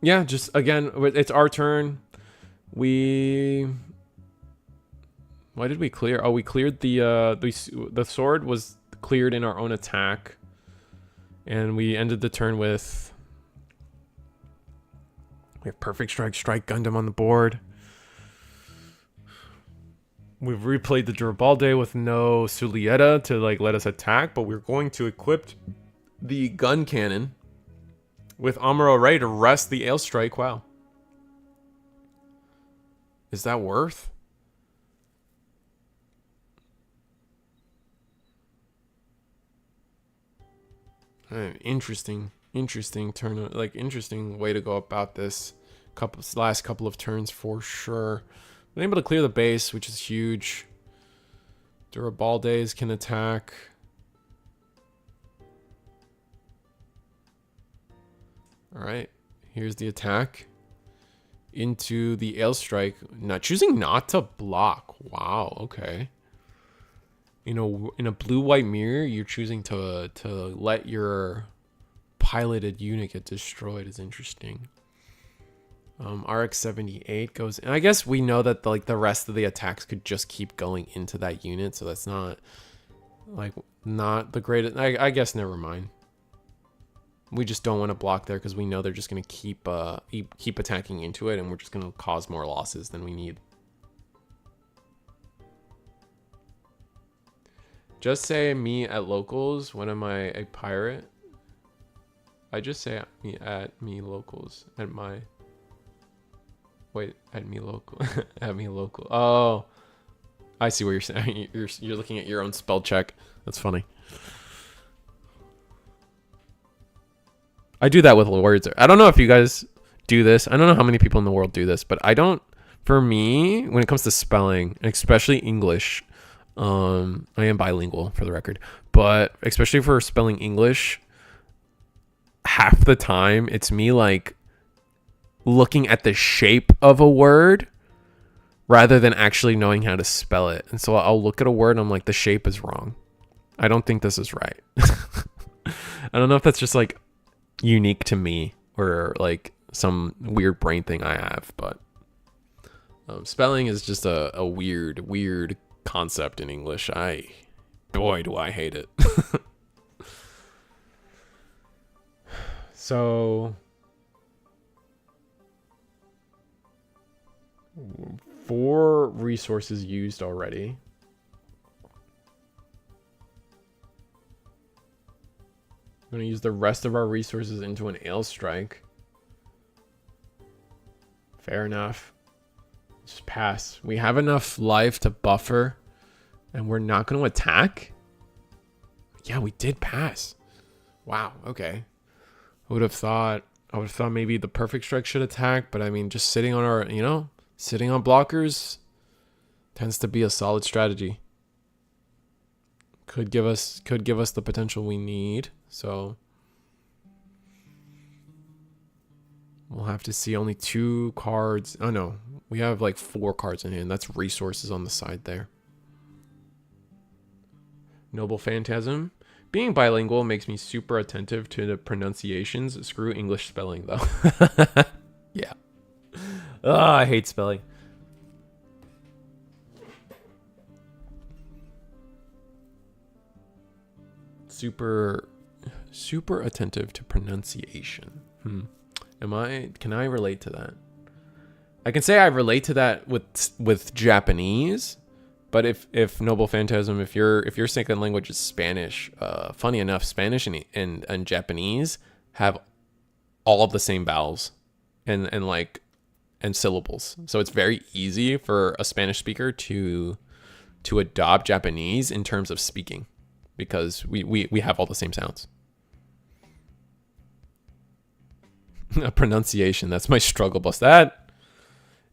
Yeah, just again, it's our turn. What did we clear? Oh, we cleared the sword was cleared in our own attack, and we ended the turn with we have perfect strike Gundam on the board. We've replayed the Durabalde with no Sulieta to like let us attack, but we're going to equip the gun cannon with Amuro Ray to rest the Ale Strike. Wow. Is that worth? Interesting turn, like interesting way to go about this. Last couple of turns for sure. Been able to clear the base, which is huge. Durabaldes can attack. All right, here's the attack into the Ale Strike. Not choosing not to block. Wow. Okay. You know, in a blue-white mirror, you're choosing to let your piloted unit get destroyed. Is interesting. RX-78 goes, and I guess we know that the rest of the attacks could just keep going into that unit, so that's not the greatest. I guess never mind. We just don't want to block there because we know they're just gonna keep attacking into it, and we're just gonna cause more losses than we need. Just say me at locals. When am I a pirate? I just say at me locals at my. Wait, at me local. At me local. Oh, I see what you're saying. You're looking at your own spell check. That's funny. I do that with words. I don't know if you guys do this. I don't know how many people in the world do this, but I don't. For me, when it comes to spelling, especially English, I am bilingual for the record, but especially for spelling English, half the time it's me like looking at the shape of a word rather than actually knowing how to spell it. And so I'll look at a word and I'm like, the shape is wrong. I don't think this is right. I don't know if that's just like unique to me or like some weird brain thing I have, but spelling is just a weird concept in English. Boy, do I hate it. So 4 resources used already. I'm going to use the rest of our resources into an Ale Strike. Fair enough. Just pass. We have enough life to buffer, and we're not going to attack? Yeah, we did pass. Wow, okay. I would have thought maybe the Perfect Strike should attack, but I mean, just sitting on our, sitting on blockers tends to be a solid strategy. Could give us the potential we need. So we'll have to see. Only 2 cards. Oh no, we have like 4 cards in hand. That's resources on the side there. Noble Phantasm. Being bilingual makes me super attentive to the pronunciations. Screw English spelling though. Yeah. Oh, I hate spelling. Super attentive to pronunciation. Can I relate to that? I can say I relate to that with Japanese, but if Noble Phantasm, if your second language is Spanish, funny enough, Spanish and Japanese have all of the same vowels, and like and syllables. So it's very easy for a Spanish speaker to adopt Japanese in terms of speaking, because we have all the same sounds. Pronunciation, that's my struggle bus. That,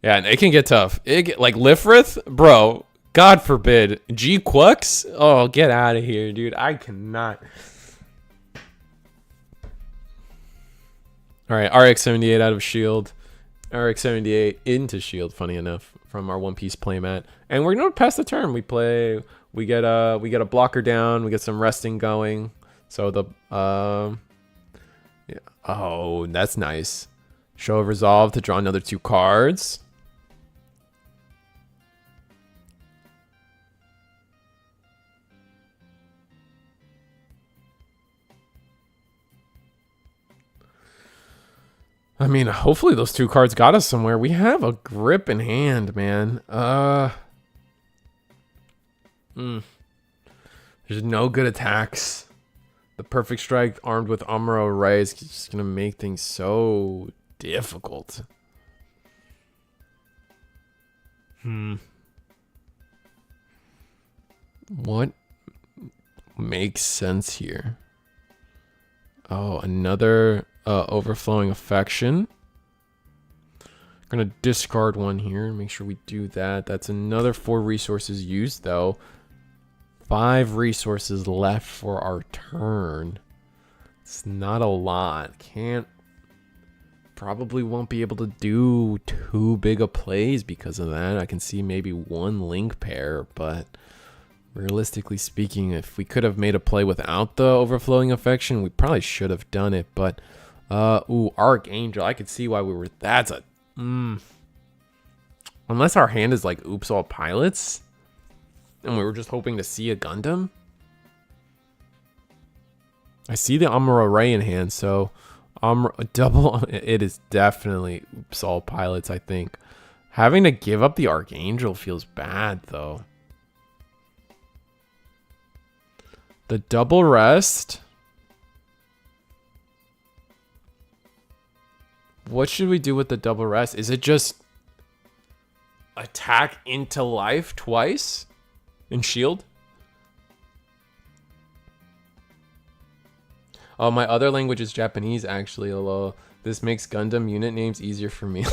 yeah, and it can get tough. Like Lifrith, bro, God forbid. G Quux? Oh, get out of here, dude. I cannot. All right, RX-78 out of Shield. RX-78 into Shield, funny enough, from our One Piece playmat. And we're gonna pass the turn. We get a blocker down, we get some resting going. So the yeah. Oh, that's nice. Show of Resolve to draw another 2 cards. I mean, hopefully those 2 cards got us somewhere. We have a grip in hand, man. There's no good attacks. The Perfect Strike armed with Amuro Ray is just going to make things so difficult. What makes sense here? Oh, another Overflowing Affection. Gonna discard one here. Make sure we do that. That's another 4 resources used, though. 5 resources left for our turn. It's not a lot. Probably won't be able to do too big of plays because of that. I can see maybe 1 link pair, but realistically speaking, if we could have made a play without the Overflowing Affection, we probably should have done it. But ooh, Archangel. I could see why we were. That's a unless our hand is like Oops All Pilots, and we were just hoping to see a Gundam. I see the Amuro Ray in hand, so double. It is definitely Oops All Pilots. I think having to give up the Archangel feels bad, though. The double rest. What should we do with the double rest? Is it just attack into life twice in shield? Oh, my other language is Japanese, actually. Although this makes Gundam unit names easier for me.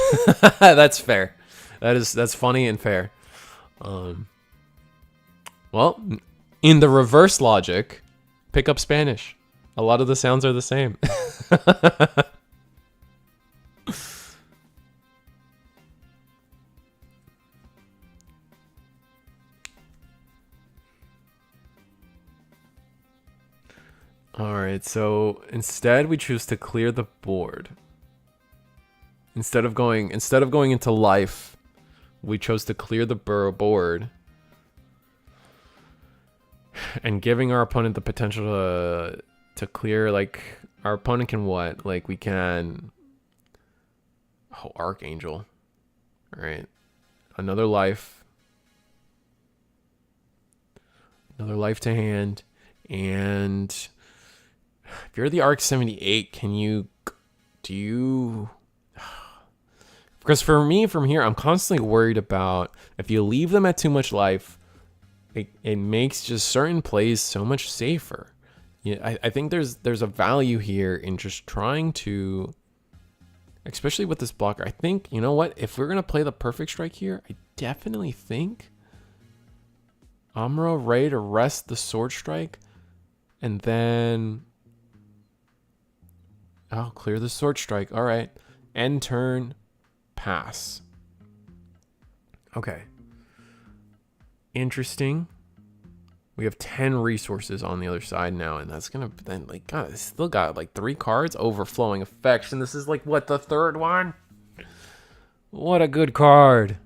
That's fair. That's funny and fair. Well, in the reverse logic, pick up Spanish. A lot of the sounds are the same. Alright, so instead we choose to clear the board. Instead of going into life, we chose to clear the board. And giving our opponent the potential to clear, like, our opponent can what? Like, we can... Oh, Archangel. Alright. Another life. Another life to hand. And... if you're the RX-78, do you... Because for me, from here, I'm constantly worried about if you leave them at too much life, it makes just certain plays so much safer. Yeah, I think there's a value here in just trying to, especially with this blocker. I think, you know what? If we're going to play the Perfect Strike here, I definitely think Amuro Ray to rest the Sword Strike, and then... oh, clear the Sword Strike. All right. End turn. Pass. Okay. Interesting. We have 10 resources on the other side now, and that's gonna then, like, God, it's still got like 3 cards. Overflowing Affection. This is like what, the 3rd one? What a good card.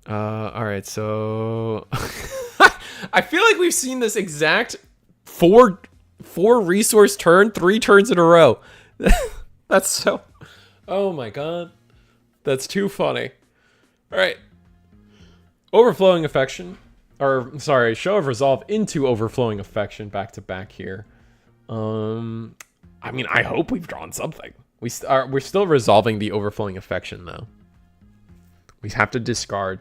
All right, so I feel like we've seen this exact four resource turn 3 turns in a row. That's so, oh my god, that's too funny. All right, Overflowing Affection, or sorry, Show of Resolve into Overflowing Affection back to back here. I I mean, I hope we've drawn something. We're still resolving the overflowing affection, though. We have to discard.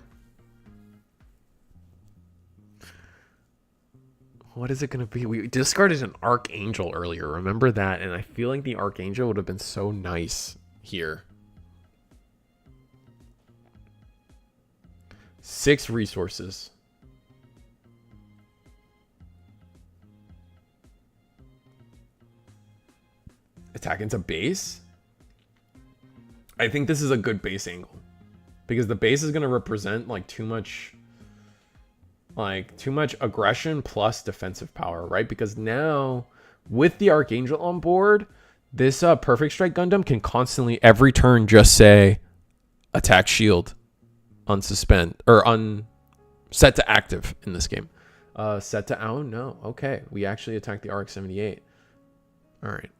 What is it going to be? We discarded an Archangel earlier. Remember that? And I feel like the Archangel would have been so nice here. 6 resources. Attack into base? I think this is a good base angle. Because the base is going to represent like too much aggression plus defensive power, right? Because now with the Archangel on board, this Perfect Strike Gundam can constantly every turn just say attack shield on suspend or on set to active in this game. Set to oh no. Okay. We actually attacked the RX-78. All right.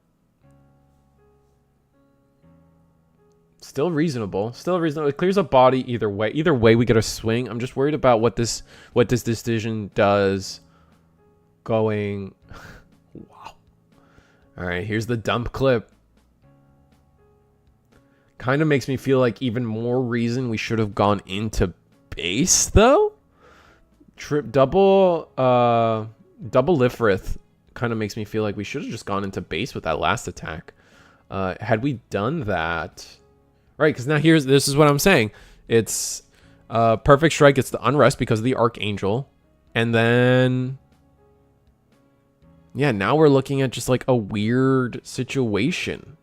Still reasonable. Still reasonable. It clears a body either way. Either way, we get a swing. I'm just worried about what this decision does going. Wow. All right, here's the dump clip. Kind of makes me feel like even more reason we should have gone into base, though. Double Lifrith kind of makes me feel like we should have just gone into base with that last attack. Had we done that... Right, because now this is what I'm saying. It's Perfect Strike gets the Unrest because of the Archangel. And then... yeah, now we're looking at just like a weird situation.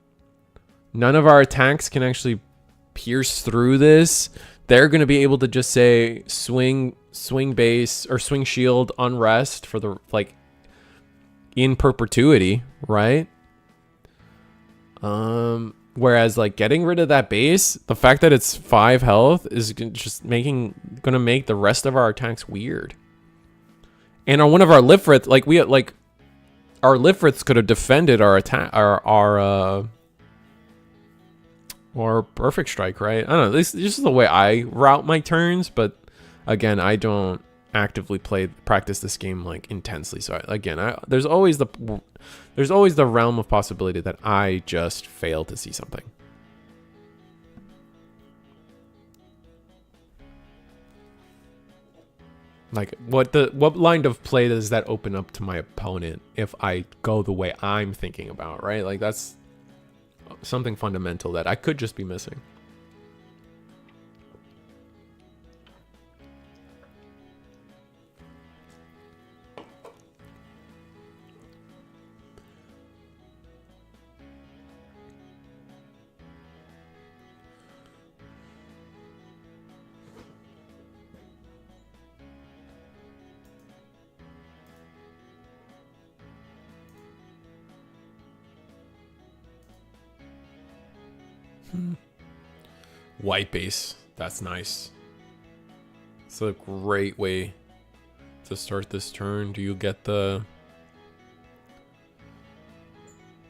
None of our attacks can actually pierce through this. They're going to be able to just say swing base or swing shield Unrest for the like in perpetuity, right? Whereas like getting rid of that base, the fact that it's 5 health is just gonna make the rest of our attacks weird. And on one of our Lifrith, like our Lifriths could have defended our attack, our Perfect Strike, right? I don't know. This is the way I route my turns, but again, I don't actively practice this game like intensely. So there's always the realm of possibility that I just fail to see something. Like what line of play does that open up to my opponent if I go the way I'm thinking about, right? Like that's something fundamental that I could just be missing. White base. That's nice. It's a great way to start this turn. Do you get the...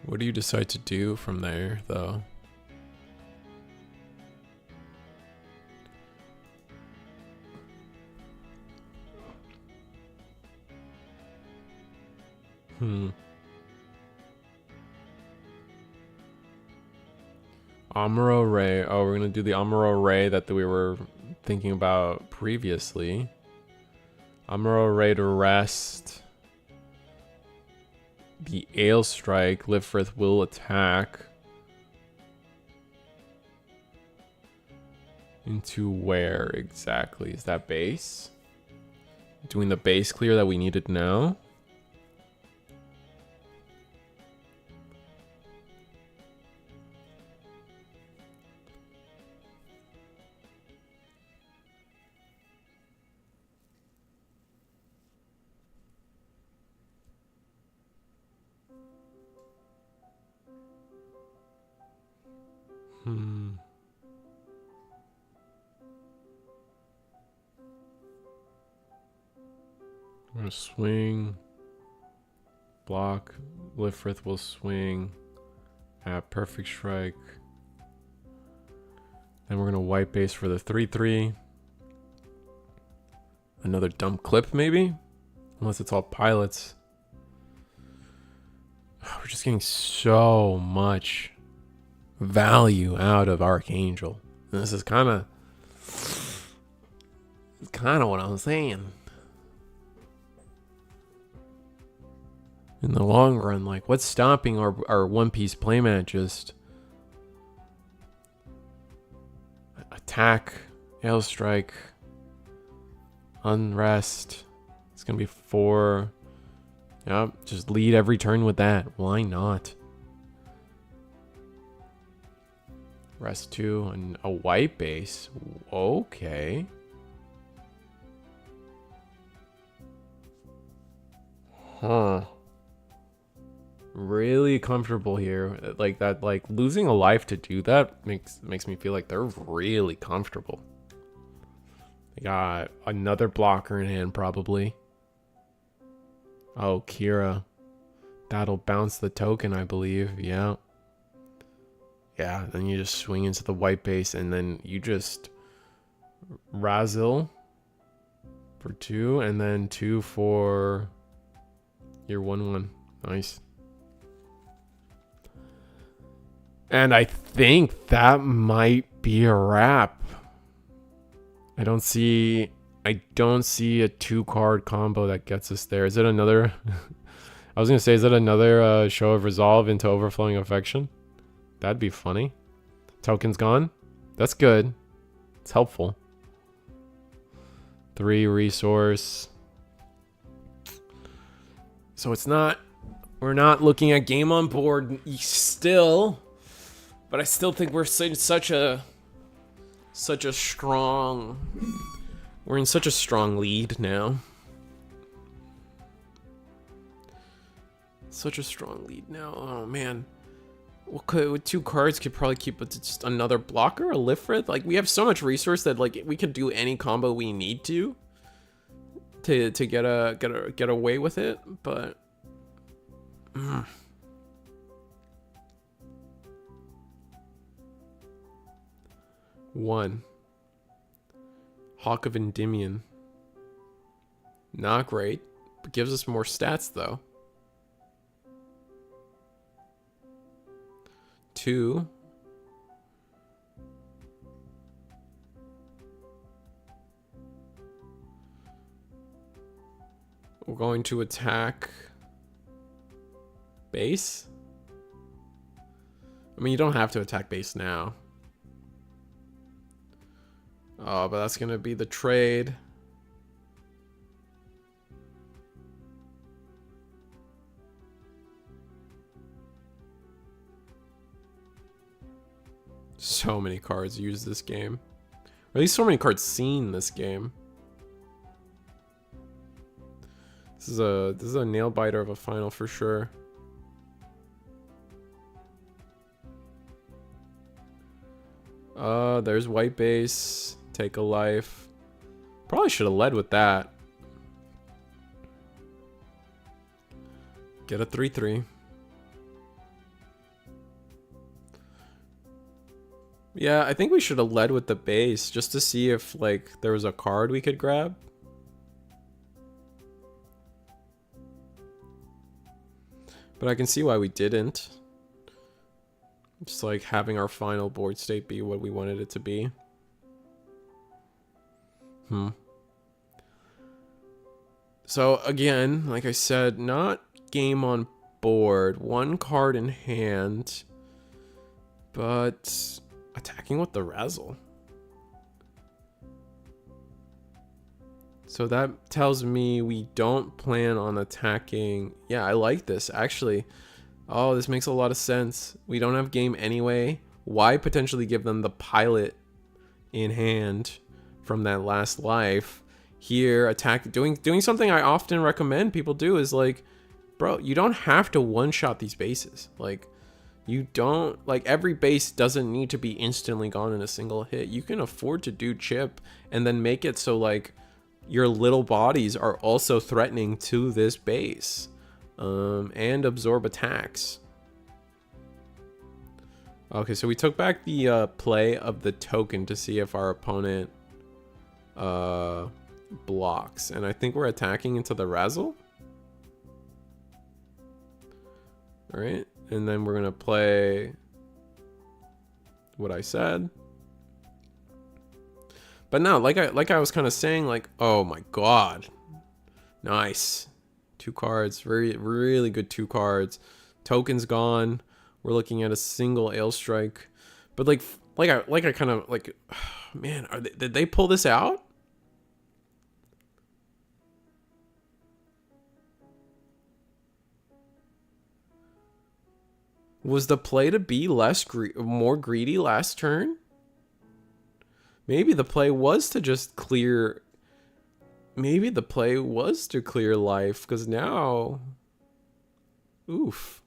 what do you decide to do from there, though? Amuro Ray. Oh, we're gonna do the Amuro Ray that we were thinking about previously. Amuro Ray to rest. The Ale Strike. Lifrith will attack. Into where exactly? Is that base? Doing the base clear that we needed now? I'm gonna swing. Block. Lifrith will swing. At Perfect Strike. Then we're gonna white base for the 3/3. Another dump clip maybe? Unless it's all pilots. We're just getting so much value out of Archangel. And this is kind of what I'm saying. In the long run, like, what's stopping our One Piece playmat? Just attack, hail strike, unrest. It's gonna be 4. Yep, just lead every turn with that. Why not? Rest 2 and a white base. Okay. Huh. Really comfortable here. Like that, like losing a life to do that makes me feel like they're really comfortable. They got another blocker in hand probably. Oh, Kira. That'll bounce the token, I believe. Yeah. Yeah, then you just swing into the white base and then you just Razil for 2 and then 2 for your 1/1. Nice. And I think that might be a wrap. I don't see a 2-card combo that gets us there. Is it another? I was gonna say, is it another show of resolve into overflowing affection? That'd be funny. Token's gone. That's good. It's helpful. 3 resource. So it's not. We're not looking at game on board still, but I still think we're in such a strong. We're in such a strong lead now. Such a strong lead now. Oh man. With 2 cards could probably keep it to just another blocker, a Lifrith. Like, we have so much resource that like we could do any combo we need to get away with it, but 1 Hawk of Endymion. Not great, but gives us more stats though. 2 we're going to attack base. I mean, you don't have to attack base now. Oh, but that's gonna be the trade. So many cards use this game. Or at least so many cards seen this game. This is a nail biter of a final for sure. There's white base. Take a life. Probably should have led with that. Get a 3/3. Yeah, I think we should have led with the base just to see if like there was a card we could grab. But I can see why we didn't. Just like having our final board state be what we wanted it to be. So again, like I said, not game on board. 1 card in hand. But attacking with the Razzle. So that tells me we don't plan on attacking. Yeah, I like this actually. Oh, this makes a lot of sense. We don't have game anyway. Why potentially give them the pilot in hand from that last life? Here, attack, doing something I often recommend people do is like, bro, you don't have to one-shot these bases. Like, you don't, like, every base doesn't need to be instantly gone in a single hit. You can afford to do chip and then make it so like your little bodies are also threatening to this base. And absorb attacks. Okay, so we took back the play of the token to see if our opponent blocks. And I think we're attacking into the Razzle. All right, and then we're gonna play what I said. But no, like I was kind of saying, like, oh my god, nice, 2 cards, really good 2 cards. Token's gone. We're looking at a single Ale Strike, but like I kind of like, man, did they pull this out? Was the play to be more greedy last turn? Maybe the play was to just clear. Maybe the play was to clear life, because now, oof.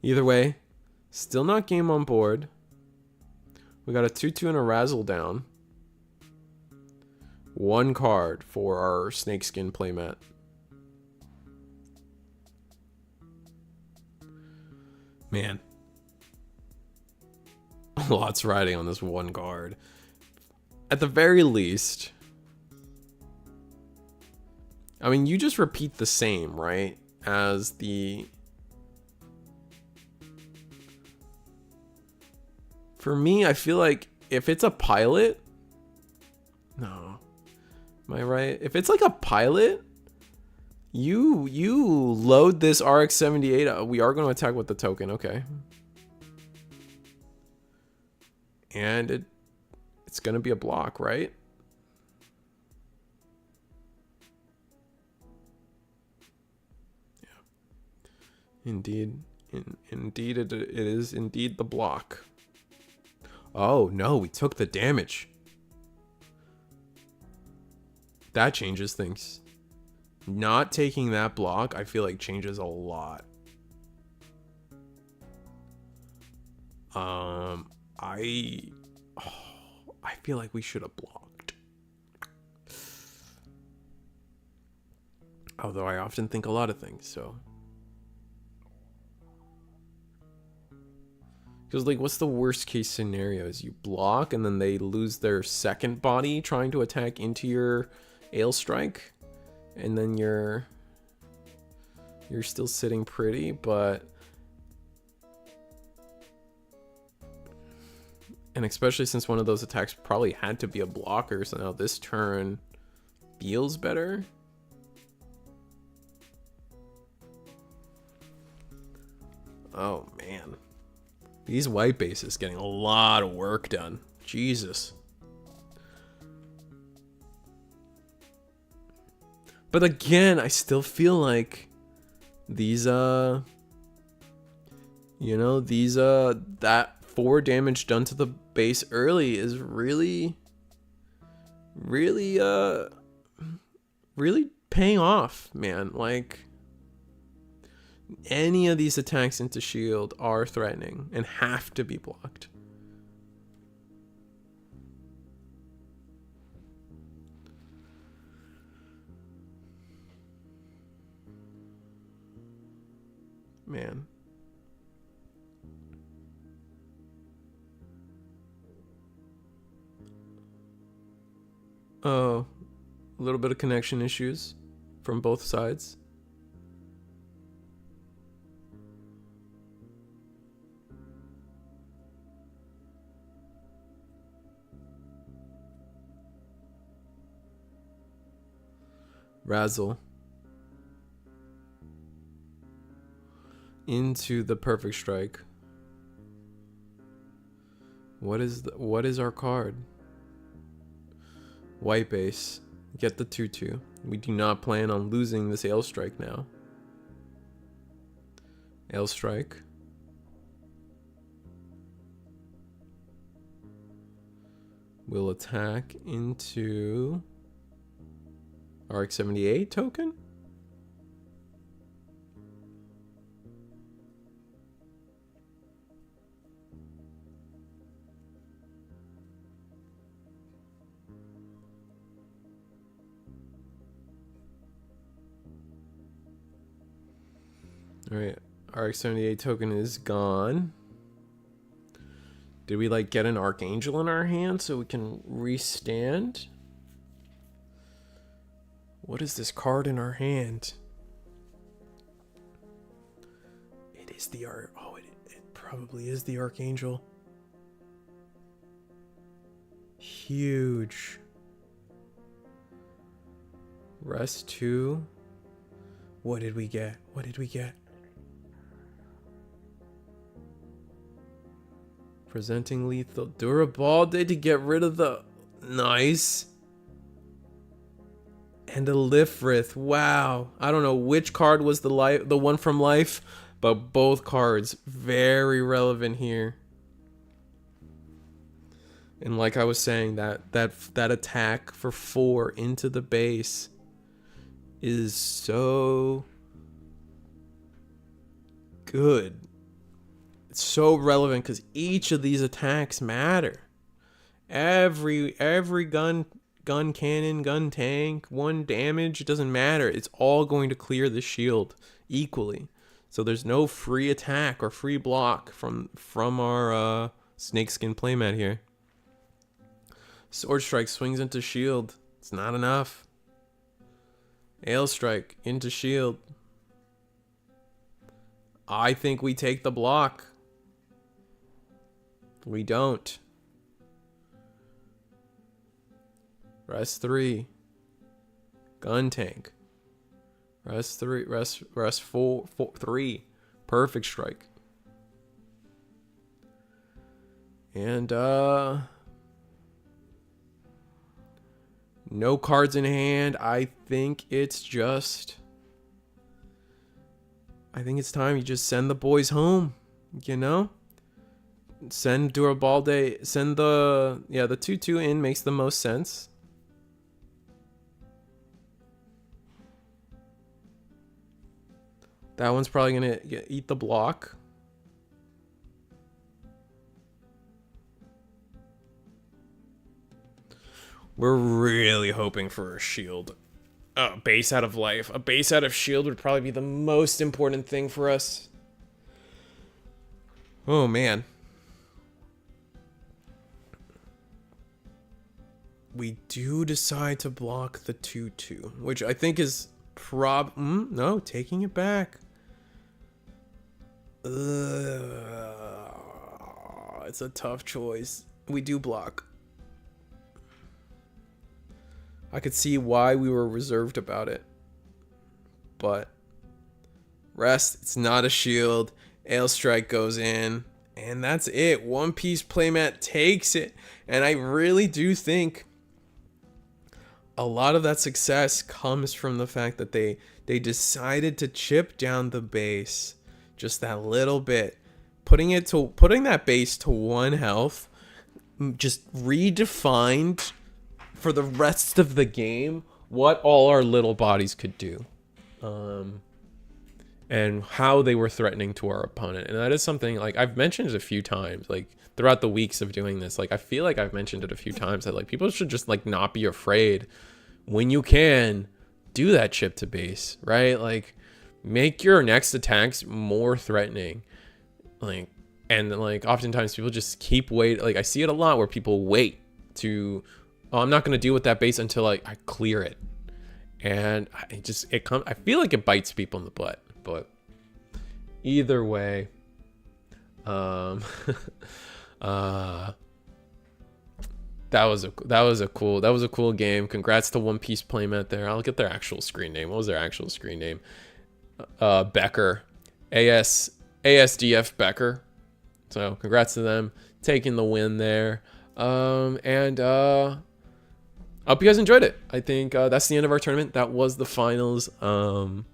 Either way, still not game on board. We got a 2/2 and a Razzle down. 1 card for our Snakeskin playmat. Man. A lot's riding on this 1 card. At the very least, I mean, you just repeat the same, right? As the... For me, I feel like if it's a pilot... No. Am I right? If it's like a pilot, you load this RX-78. We are going to attack with the token, okay. And it's going to be a block, right? Yeah. Indeed. Indeed, it is indeed the block. Oh, no, we took the damage. That changes things. Not taking that block, I feel like changes a lot. I feel like we should have blocked. Although I often think a lot of things, so. Because, like, what's the worst case scenario? Is you block and then they lose their second body trying to attack into your Ale Strike, and then you're still sitting pretty, but... And especially since one of those attacks probably had to be a blocker, so now this turn feels better. Oh, man. These white bases getting a lot of work done. Jesus. But again, I still feel like these, you know, these, that 4 damage done to the base early is really paying off, man. Like, any of these attacks into shield are threatening and have to be blocked. Man. Oh, a little bit of connection issues from both sides. Razzle into the perfect strike. What is our card? White base. Get the 2/2. We do not plan on losing this Ale Strike now. Ale Strike. We'll attack into RX-78 token. All right, RX-78 token is gone. Did we like get an Archangel in our hand so we can restand? What is this card in our hand? the art. Oh, it probably is the Archangel. Huge. Rest 2. What did we get? What did we get? Presenting lethal. Durabalde to get rid of the... Nice. And a Lifrith. Wow. I don't know which card was the one from Life, but both cards very relevant here. And like I was saying, that attack for 4 into the base is so good. It's so relevant because each of these attacks matter. Every gun cannon, gun tank, 1 damage, it doesn't matter. It's all going to clear the shield equally. So there's no free attack or free block from our snakeskin playmat here. Sword Strike swings into shield. It's not enough. Ale Strike into shield. I think we take the block. We don't. Rest 3. Gun tank. Rest 3. Rest 4. 3. Perfect strike. And no cards in hand. I think it's time you just send the boys home, you know? Send Durabalde, send the 2/2 in makes the most sense. That one's probably gonna eat the block. We're really hoping for a shield. A base out of Life. A base out of shield would probably be the most important thing for us. Oh, man. We do decide to block the 2/2, which I think is no, taking it back. It's a tough choice. We do block. I could see why we were reserved about it. But rest, it's not a shield. Ale Strike goes in. And that's it. One Piece playmat takes it. And I really do think a lot of that success comes from the fact that they decided to chip down the base just that little bit. Putting that base to 1 health just redefined for the rest of the game what all our little bodies could do, and how they were threatening to our opponent. And that is something like I've mentioned it a few times, like throughout the weeks of doing this. Like I feel like I've mentioned it a few times that like people should just like not be afraid when you can do that chip to base, right? Like make your next attacks more threatening. Like, and like oftentimes people just keep waiting. Like I see it a lot where people wait to, oh, I'm not going to deal with that base until I clear it. And I feel like it bites people in the butt, but either way, that was a cool game. Congrats to One Piece playmat there. I'll get their actual screen name. What was their actual screen name? Becker, ASDF Becker. So congrats to them taking the win there. I hope you guys enjoyed it. I think that's the end of our tournament. That was the finals. I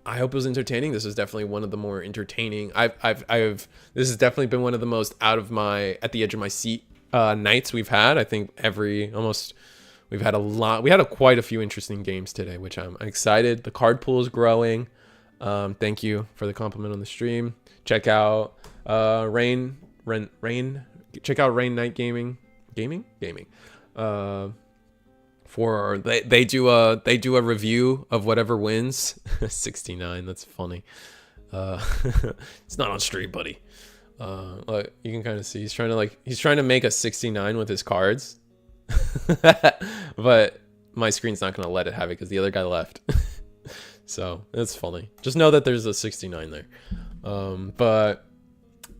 hope it was entertaining. This is definitely one of the more entertaining. This has definitely been one of the most at the edge of my seat nights we've had. I think we've had a lot. We had quite a few interesting games today, which I'm excited. The card pool is growing. Thank you for the compliment on the stream. Check out Rain. Check out Rain Night Gaming. For they do a review of whatever wins. 69. That's funny. It's not on stream, buddy. Like you can kind of see he's trying to make a 69 with his cards. But my screen's not gonna let it have it because the other guy left. So it's funny. Just know that there's a 69 there. But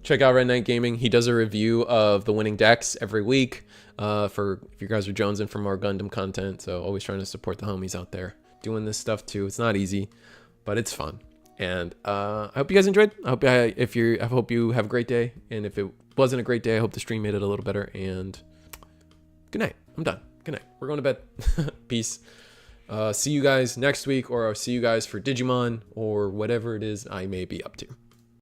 check out Red Knight Gaming. He does a review of the winning decks every week for if you guys are jonesing for more Gundam content. So always trying to support the homies out there doing this stuff too. It's not easy, but it's fun. And I hope you guys enjoyed. I hope you have a great day. And if it wasn't a great day, I hope the stream made it a little better. And good night. I'm done. Good night. We're going to bed. Peace. See you guys next week, or I'll see you guys for Digimon or whatever it is I may be up to.